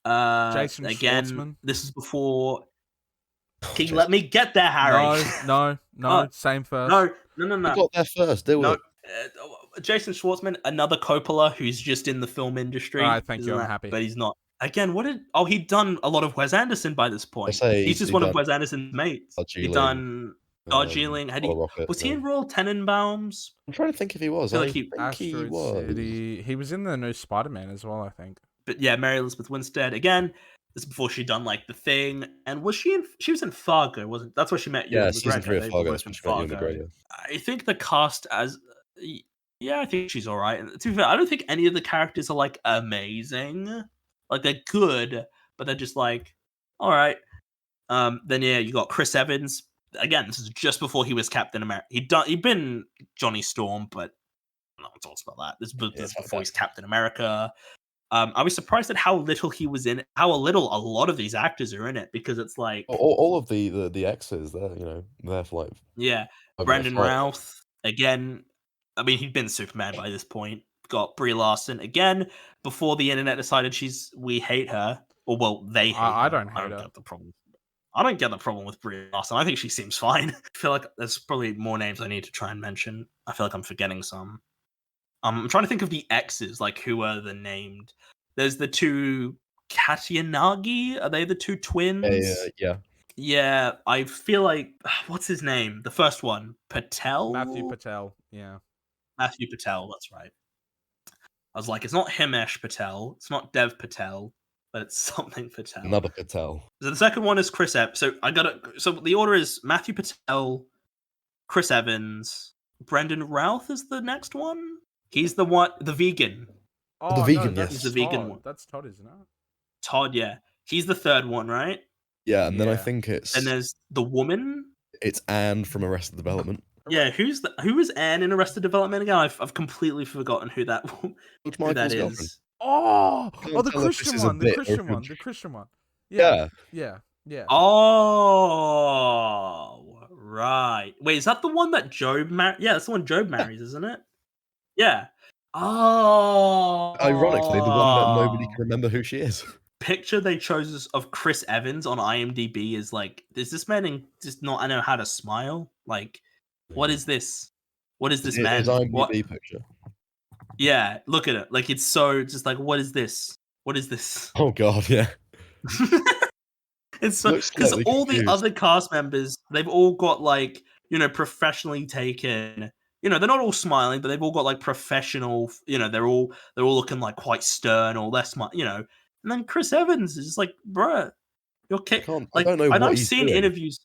[SPEAKER 2] Jason
[SPEAKER 1] Again,
[SPEAKER 2] Schwartzman.
[SPEAKER 1] this is before. Can you
[SPEAKER 4] Jason-
[SPEAKER 1] let me get there, Harry?
[SPEAKER 2] No,
[SPEAKER 1] Oh,
[SPEAKER 2] same first.
[SPEAKER 1] no.
[SPEAKER 4] We got there first, did we?
[SPEAKER 1] No. Jason Schwartzman, another Coppola who's just in the film industry.
[SPEAKER 2] Alright, thank you,
[SPEAKER 1] Isn't
[SPEAKER 2] I'm
[SPEAKER 1] that-
[SPEAKER 2] happy.
[SPEAKER 1] But he's not. Again, he'd done a lot of Wes Anderson by this point.
[SPEAKER 4] say
[SPEAKER 1] He's just
[SPEAKER 4] he
[SPEAKER 1] one of
[SPEAKER 4] done
[SPEAKER 1] Wes Anderson's mates. He'd
[SPEAKER 4] Darjeeling,
[SPEAKER 1] done Darjeeling.
[SPEAKER 4] Apollo Rocket,
[SPEAKER 1] Was he
[SPEAKER 4] yeah.
[SPEAKER 1] in Royal Tenenbaums?
[SPEAKER 4] I'm trying to think if he was.
[SPEAKER 1] feel
[SPEAKER 4] I
[SPEAKER 1] like he-
[SPEAKER 4] think he
[SPEAKER 2] Asteroid
[SPEAKER 4] was.
[SPEAKER 2] City. He was in the new Spider-Man as well, I think.
[SPEAKER 1] But yeah, Mary Elizabeth Winstead again. This is before she'd done like The Thing, and was she in? She was in Fargo, wasn't? That's where she met you.
[SPEAKER 4] Yeah, season 3 of Fargo. That's when she met you in the
[SPEAKER 1] Fargo.
[SPEAKER 4] grade.
[SPEAKER 1] I think the cast I think she's all right. And to be fair, I don't think any of the characters are like amazing. Like they're good, but they're just like all right. Then you got Chris Evans. Again, this is just before he was Captain America. He'd been Johnny Storm, but no one talks about that. This is before he's Captain America. I was surprised at how little he was in it, how little a lot of these actors are in it, because it's like
[SPEAKER 4] all of the exes, they're there for like
[SPEAKER 1] Brandon Routh again. I mean, he'd been Superman by this point. Got Brie Larson again before the internet decided we hate her, or well, they hate her.
[SPEAKER 2] I don't hate her.
[SPEAKER 1] Get the problem. I don't get the problem with Brie Larson. I think she seems fine. I feel like there's probably more names I need to try and mention. I feel like I'm forgetting some. I'm trying to think of the exes, like who are the named. There's the two Katyanagi. Are they the two twins?
[SPEAKER 4] Yeah.
[SPEAKER 1] Yeah, I feel like what's his name? The first one, Patel.
[SPEAKER 2] Matthew Patel. Yeah.
[SPEAKER 1] Matthew Patel. That's right. I was like, it's not Himesh Patel. It's not Dev Patel, but it's something Patel.
[SPEAKER 4] Another Patel.
[SPEAKER 1] So the second one is Chris Evans. So the order is Matthew Patel, Chris Evans, Brendan Routh is the next one. He's the vegan.
[SPEAKER 2] Oh,
[SPEAKER 4] the vegan,
[SPEAKER 2] no,
[SPEAKER 4] yes.
[SPEAKER 1] He's the vegan
[SPEAKER 2] Todd.
[SPEAKER 1] one.
[SPEAKER 2] That's Todd, isn't it?
[SPEAKER 1] Todd, yeah. He's the third one, right?
[SPEAKER 4] Yeah, and then I
[SPEAKER 2] Yeah.
[SPEAKER 4] think it's
[SPEAKER 1] And there's the woman.
[SPEAKER 4] it's Anne from Arrested Development.
[SPEAKER 1] Yeah, who is Anne in Arrested Development again? I've completely forgotten who that
[SPEAKER 4] Which
[SPEAKER 1] who that
[SPEAKER 4] Michael's girlfriend.
[SPEAKER 1] is.
[SPEAKER 2] Oh,
[SPEAKER 4] Can't
[SPEAKER 2] the
[SPEAKER 4] tell if this
[SPEAKER 2] Christian
[SPEAKER 4] is a
[SPEAKER 2] one. The
[SPEAKER 4] bit or
[SPEAKER 2] Christian
[SPEAKER 4] if
[SPEAKER 2] one.
[SPEAKER 4] it's-
[SPEAKER 2] The Christian one.
[SPEAKER 4] Yeah.
[SPEAKER 2] Yeah.
[SPEAKER 1] Oh, right. Wait, is that the one that Job married? Yeah, that's the one Job marries, isn't it? Yeah. Oh.
[SPEAKER 4] Ironically, the one that nobody can remember who she is.
[SPEAKER 1] Picture they chose of Chris Evans on IMDb is like, is this man just not know how to smile? Like, what is this? What is this man?
[SPEAKER 4] His IMDb
[SPEAKER 1] What?
[SPEAKER 4] picture.
[SPEAKER 1] Yeah, look at it. Like, it's so just like, what is this? What is this?
[SPEAKER 4] Oh god, yeah.
[SPEAKER 1] It's so
[SPEAKER 4] Looks
[SPEAKER 1] because
[SPEAKER 4] slightly
[SPEAKER 1] all the
[SPEAKER 4] confused.
[SPEAKER 1] other cast members, they've all got like, professionally taken. They're not all smiling, but they've all got like professional. They're all looking like quite stern, or less smart. And then Chris Evans is just like, bruh, you're
[SPEAKER 4] I don't know
[SPEAKER 1] and
[SPEAKER 4] what
[SPEAKER 1] I've
[SPEAKER 4] he's
[SPEAKER 1] seen
[SPEAKER 4] doing.
[SPEAKER 1] interviews.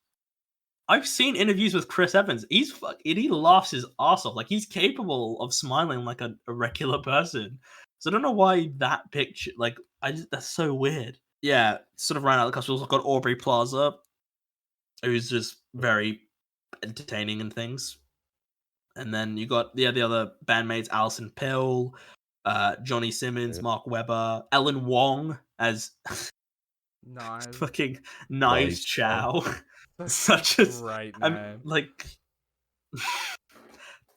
[SPEAKER 1] I've seen interviews with Chris Evans. He laughs his ass off. Like, he's capable of smiling like a regular person. So I don't know why that picture. Like, that's so weird. Yeah, sort of ran out of the cast. We've also got Aubrey Plaza, who's just very entertaining and things. And then you got the other bandmates: Alison Pill, Johnny Simmons,
[SPEAKER 4] Yeah.
[SPEAKER 1] Mark Webber, Ellen Wong as
[SPEAKER 2] Nice.
[SPEAKER 1] fucking Knives
[SPEAKER 4] Knives
[SPEAKER 1] Chow.
[SPEAKER 2] That's
[SPEAKER 1] Such a
[SPEAKER 2] great
[SPEAKER 1] I'm
[SPEAKER 2] name.
[SPEAKER 1] like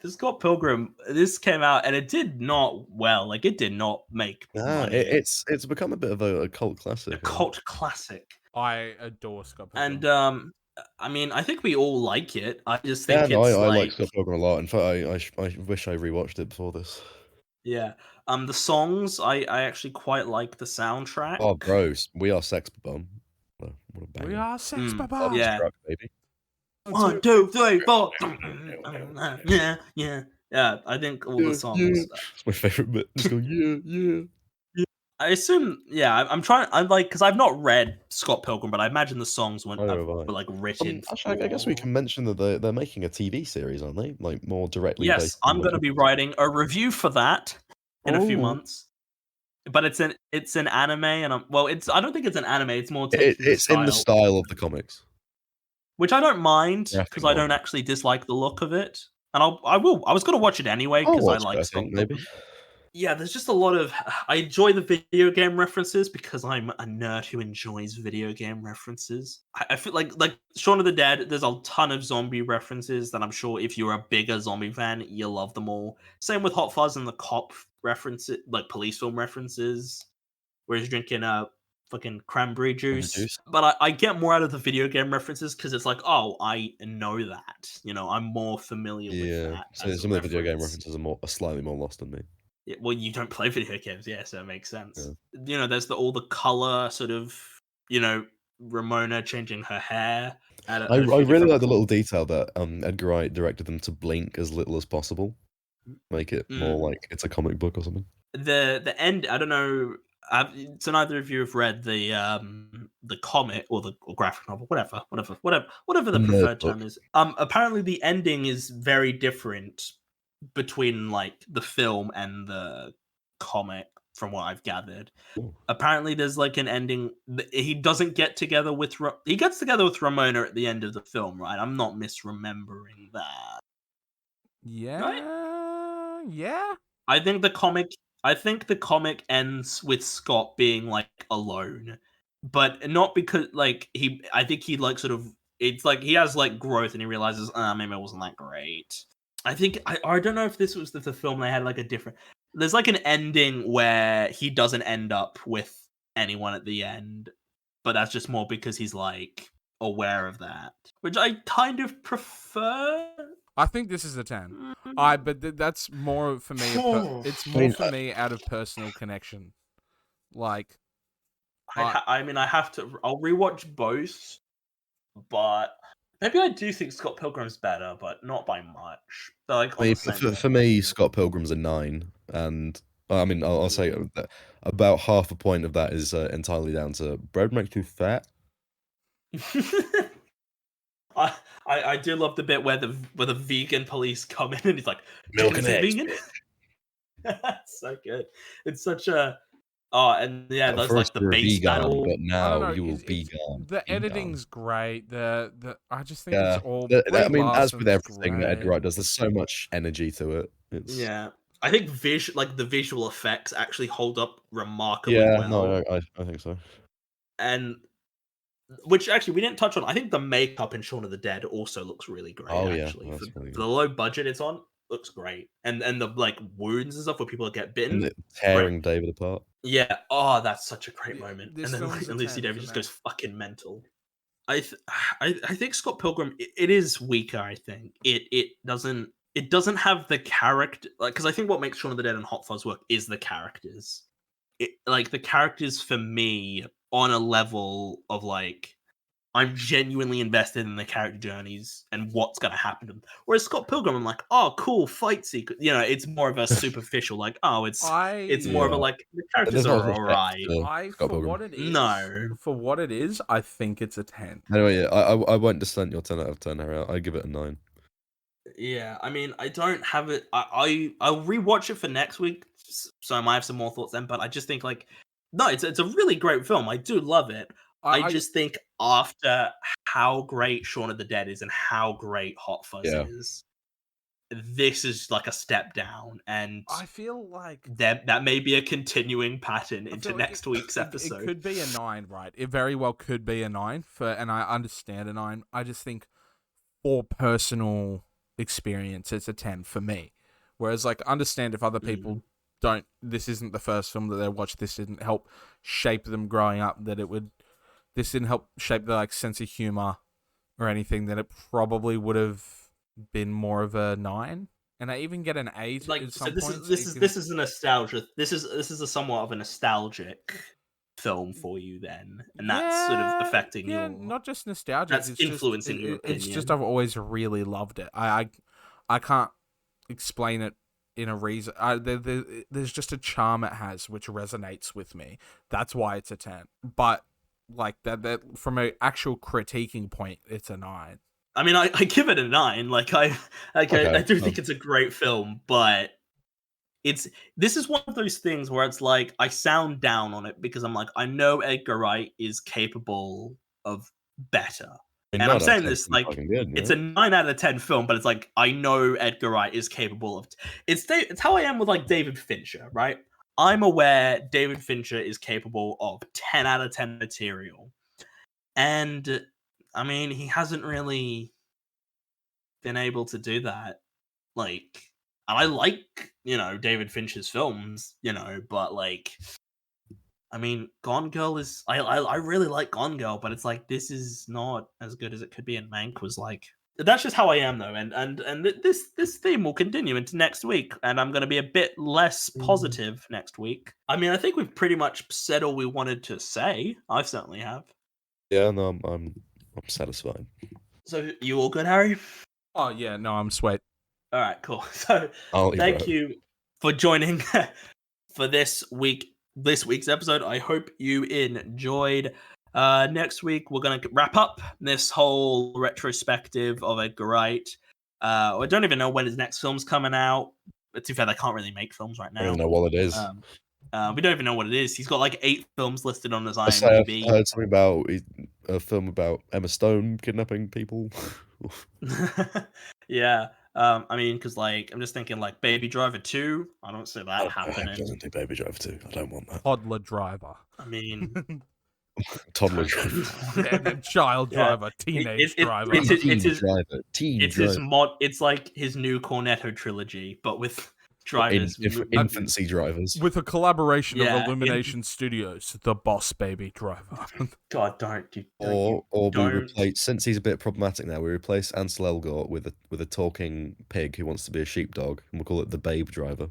[SPEAKER 1] this Scott Pilgrim. This came out and it did not well. Like, it did not make
[SPEAKER 4] Nah,
[SPEAKER 1] money.
[SPEAKER 4] it's become a bit of a cult classic.
[SPEAKER 1] a cult classic.
[SPEAKER 2] I adore Scott Pilgrim.
[SPEAKER 1] And I mean, I think we all like it. I just
[SPEAKER 4] Yeah,
[SPEAKER 1] think
[SPEAKER 4] no,
[SPEAKER 1] it's
[SPEAKER 4] I like Scott Pilgrim a lot. In fact, I wish I rewatched it before this.
[SPEAKER 1] yeah. The songs, I actually quite like the soundtrack.
[SPEAKER 4] Oh, bros, we are Sex Bomb. What a banger.
[SPEAKER 2] We are Sex
[SPEAKER 1] Mm,
[SPEAKER 2] Baba.
[SPEAKER 1] yeah.
[SPEAKER 4] Truck, baby.
[SPEAKER 1] 1, 2, 3, 4. Yeah. I think all
[SPEAKER 4] Yeah,
[SPEAKER 1] the songs.
[SPEAKER 4] yeah. It's my favorite bit. Just go, yeah.
[SPEAKER 1] I assume, I'm like, because I've not read Scott Pilgrim, but I imagine the songs were
[SPEAKER 4] Neither have I.
[SPEAKER 1] like written.
[SPEAKER 4] Actually, I guess we can mention that they're making a TV series, aren't they? Like, more directly.
[SPEAKER 1] Yes,
[SPEAKER 4] based on
[SPEAKER 1] I'm going to be writing a review for that in a few
[SPEAKER 4] Oh.
[SPEAKER 1] months. But it's an anime, and I don't think it's an anime. It's more taking
[SPEAKER 4] It's in the style of the comics.
[SPEAKER 1] which I don't mind
[SPEAKER 4] Yeah, I
[SPEAKER 1] because
[SPEAKER 4] think
[SPEAKER 1] I don't
[SPEAKER 4] I'll-
[SPEAKER 1] actually dislike the look of it, and I will. I was going to watch it anyway
[SPEAKER 4] I'll
[SPEAKER 1] because I
[SPEAKER 4] watch it,
[SPEAKER 1] like
[SPEAKER 4] I
[SPEAKER 1] Scott
[SPEAKER 4] think, maybe.
[SPEAKER 1] Pilgrim. Yeah, there's just a lot of. I enjoy the video game references because I'm a nerd who enjoys video game references. I feel like Shaun of the Dead. There's a ton of zombie references that I'm sure if you're a bigger zombie fan, you'll love them all. Same with Hot Fuzz and the cop references, like police film references, where he's drinking fucking cranberry juice. But I get more out of the video game references because it's like, oh, I know that. I'm more familiar with that.
[SPEAKER 4] So
[SPEAKER 1] as
[SPEAKER 4] some
[SPEAKER 1] a
[SPEAKER 4] of the video game
[SPEAKER 1] reference.
[SPEAKER 4] references are slightly more lost than me.
[SPEAKER 1] Yeah, well, you don't play video games, yeah, so it makes sense. Yeah. There's all the color sort of, Ramona changing her hair.
[SPEAKER 4] I really like the little detail that Edgar Wright directed them to blink as little as possible, make it more like it's a comic book or something.
[SPEAKER 1] The end. I don't know. So neither of you have read the comic or the graphic novel, whatever the preferred term is. Apparently the ending is very different between like the film and the comic. from what I've gathered.
[SPEAKER 4] Ooh.
[SPEAKER 1] Apparently, there's like an ending. He doesn't get together with. He gets together with Ramona at the end of the film, right? I'm not misremembering that.
[SPEAKER 2] Yeah.
[SPEAKER 1] Right?
[SPEAKER 2] Yeah.
[SPEAKER 1] I think the comic ends with Scott being like alone, but not because like he. I think he like sort of. It's like he has like growth and he realizes, maybe it wasn't that great. I think I don't know if this was the film they had like a different. There's like an ending where he doesn't end up with anyone at the end, but that's just more because he's like aware of that, which I kind of prefer.
[SPEAKER 2] I think this is a 10.
[SPEAKER 1] Mm.
[SPEAKER 2] But that's more for me. It's
[SPEAKER 4] I
[SPEAKER 2] more
[SPEAKER 4] mean,
[SPEAKER 2] for me out of personal connection. Like,
[SPEAKER 1] I mean, I have to. I'll rewatch both, but maybe I do think Scott Pilgrim's better, but not by much. They're like
[SPEAKER 4] I
[SPEAKER 1] on
[SPEAKER 4] mean,
[SPEAKER 1] the same
[SPEAKER 4] for
[SPEAKER 1] level.
[SPEAKER 4] me, Scott Pilgrim's a 9, and I mean, I'll say that about half a point of that is entirely down to bread makes you fat.
[SPEAKER 1] I do love the bit where the vegan police come in and he's like,
[SPEAKER 4] Milk
[SPEAKER 1] "Chicken
[SPEAKER 4] and
[SPEAKER 1] is
[SPEAKER 4] eggs,
[SPEAKER 1] vegan."
[SPEAKER 4] bitch.
[SPEAKER 1] That's so good. It's such a and yeah, there's
[SPEAKER 4] First
[SPEAKER 1] like the
[SPEAKER 4] you're a
[SPEAKER 1] base
[SPEAKER 4] vegan,
[SPEAKER 1] battle.
[SPEAKER 4] but
[SPEAKER 2] I don't
[SPEAKER 4] now
[SPEAKER 2] know.
[SPEAKER 4] you will
[SPEAKER 2] It's,
[SPEAKER 4] be
[SPEAKER 2] it's,
[SPEAKER 4] gone.
[SPEAKER 2] the editing's great. I just think
[SPEAKER 4] Yeah.
[SPEAKER 2] it's all.
[SPEAKER 4] I
[SPEAKER 2] Brie
[SPEAKER 4] mean, as with
[SPEAKER 2] Larson's
[SPEAKER 4] everything that Edgar
[SPEAKER 2] great.
[SPEAKER 4] Wright does, there's so much energy to it. It's
[SPEAKER 1] Yeah, I think the visual effects actually hold up remarkably
[SPEAKER 4] yeah,
[SPEAKER 1] well.
[SPEAKER 4] no, I think so.
[SPEAKER 1] And which actually we didn't touch on. I think the makeup in Shaun of the Dead also looks really great.
[SPEAKER 4] Oh, yeah,
[SPEAKER 1] Actually,
[SPEAKER 4] that's
[SPEAKER 1] for
[SPEAKER 4] really
[SPEAKER 1] the
[SPEAKER 4] good.
[SPEAKER 1] low budget it's on, looks great. And the like wounds and stuff where people get
[SPEAKER 4] And
[SPEAKER 1] bitten,
[SPEAKER 4] it
[SPEAKER 1] great.
[SPEAKER 4] tearing David apart.
[SPEAKER 1] Yeah. Oh, that's such a great moment.
[SPEAKER 2] This
[SPEAKER 1] And then
[SPEAKER 2] film's a
[SPEAKER 1] Lucy
[SPEAKER 2] 10
[SPEAKER 1] Davis
[SPEAKER 2] for
[SPEAKER 1] just
[SPEAKER 2] me.
[SPEAKER 1] goes fucking mental. I think Scott Pilgrim it is weaker. I think it doesn't have the character like because I think what makes Shaun of the Dead and Hot Fuzz work is the characters. Like the characters for me on a level of like I'm genuinely invested in the character journeys and what's going to happen to them. Whereas Scott Pilgrim, I'm like, oh, cool fight sequence. You know, it's more of a superficial, like, oh, it's more of a
[SPEAKER 4] Yeah.
[SPEAKER 1] like the characters
[SPEAKER 4] There's not
[SPEAKER 1] are
[SPEAKER 4] as
[SPEAKER 1] all
[SPEAKER 4] much depth
[SPEAKER 1] right.
[SPEAKER 4] to Scott Pilgrim.
[SPEAKER 2] For what it is, I think it's a 10.
[SPEAKER 4] Anyway, yeah, I won't dissent your 10 out of 10, Harry. I give it a 9.
[SPEAKER 1] Yeah, I mean, I don't have it. I'll rewatch it for next week, so I might have some more thoughts then. But I just think like, no, it's a really great film. I do love it. I just think after how great Shaun of the Dead is and how great Hot Fuzz
[SPEAKER 4] Yeah.
[SPEAKER 1] is, this is like a step down, and
[SPEAKER 2] I feel like
[SPEAKER 1] that may be a continuing pattern into
[SPEAKER 2] like
[SPEAKER 1] next week's episode.
[SPEAKER 2] It could be a 9, right? It very well could be a 9 and I understand a 9. I just think for personal experience, it's a 10 for me. Whereas, like, understand if other people don't. This isn't the first film that they watched. This didn't help shape them growing up. This didn't help shape their like sense of humor or anything. Then it probably would have been more of a 9. And I even get an 8
[SPEAKER 1] Like,
[SPEAKER 2] at
[SPEAKER 1] so
[SPEAKER 2] some
[SPEAKER 1] this
[SPEAKER 2] points.
[SPEAKER 1] is a nostalgia. This is a somewhat of a nostalgic film for you then, and that's sort of affecting your.
[SPEAKER 2] Not just nostalgia.
[SPEAKER 1] That's influencing your opinion.
[SPEAKER 2] It's just I've always really loved it. I can't explain it in a reason. There's just a charm it has which resonates with me. That's why it's a 10. But like that from an actual critiquing point, it's a 9.
[SPEAKER 1] I mean, I give it a 9. Like I do think it's a great film, but this is one of those things where it's like I sound down on it because I'm like I know Edgar Wright is capable of better.
[SPEAKER 4] I mean,
[SPEAKER 1] And
[SPEAKER 4] 9
[SPEAKER 1] I'm
[SPEAKER 4] out of
[SPEAKER 1] saying
[SPEAKER 4] 10
[SPEAKER 1] this
[SPEAKER 4] is
[SPEAKER 1] like
[SPEAKER 4] fucking good,
[SPEAKER 1] it's
[SPEAKER 4] right?
[SPEAKER 1] a 9 out of 10 film, but it's like I know Edgar Wright is capable of. It's how I am with like David Fincher, right? I'm aware David Fincher is capable of 10 out of 10 material, and I mean he hasn't really been able to do that. Like, and I like David Fincher's films, but like. I mean, Gone Girl is I really like Gone Girl, but it's like this is not as good as it could be. And Mank was like that's just how I am though, and this theme will continue into next week, and I'm going to be a bit less positive next week. I mean, I think we've pretty much said all we wanted to say. I certainly have.
[SPEAKER 4] Yeah, no, I'm satisfied.
[SPEAKER 1] So you all good, Harry?
[SPEAKER 2] Oh yeah, no, I'm sweet.
[SPEAKER 1] All right, cool. So thank you for joining for this week's episode. I hope you enjoyed. Next week we're gonna wrap up this whole retrospective of Edgar Wright. I don't even know when his next film's coming out. But to be fair, they can't really make films right now.
[SPEAKER 4] I don't even know what it is.
[SPEAKER 1] We don't even know what it is. He's got like 8 films listed on his
[SPEAKER 4] I say
[SPEAKER 1] IMDb.
[SPEAKER 4] I've heard something about a film about Emma Stone kidnapping people.
[SPEAKER 1] Yeah. I mean, because like I'm just thinking like Baby Driver 2. I don't see that
[SPEAKER 4] He
[SPEAKER 1] happening.
[SPEAKER 4] doesn't do Baby Driver 2. I don't want that.
[SPEAKER 2] Toddler driver.
[SPEAKER 1] I mean,
[SPEAKER 4] Toddler Driver.
[SPEAKER 2] And then child
[SPEAKER 1] Yeah.
[SPEAKER 2] driver, teenage
[SPEAKER 1] it-
[SPEAKER 2] driver.
[SPEAKER 1] it's his-
[SPEAKER 4] Driver. Teen
[SPEAKER 1] it's
[SPEAKER 4] Driver.
[SPEAKER 1] his mod. It's like his new Cornetto trilogy, but with drivers.
[SPEAKER 4] Infancy drivers.
[SPEAKER 2] With a collaboration
[SPEAKER 1] Yeah,
[SPEAKER 2] of Illumination Studios, the Boss Baby driver.
[SPEAKER 1] God, don't you?
[SPEAKER 4] Or we
[SPEAKER 1] don't.
[SPEAKER 4] replace, since he's a bit problematic now, we replace Ansel Elgort with a talking pig who wants to be a sheepdog, and we'll call it the Babe Driver.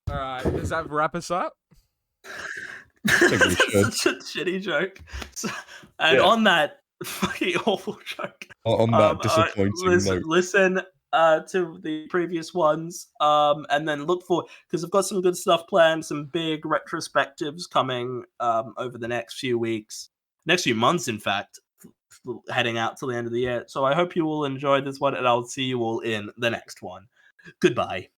[SPEAKER 2] All right, does that wrap us up?
[SPEAKER 4] think we should.
[SPEAKER 1] That's such a shitty joke. On that fucking awful joke.
[SPEAKER 4] On that disappointing note.
[SPEAKER 1] Listen to the previous ones, and then look for, because I've got some good stuff planned, some big retrospectives coming over the next few weeks, next few months, in fact, heading out till the end of the year. So I hope you all enjoyed this one, and I'll see you all in the next one. Goodbye.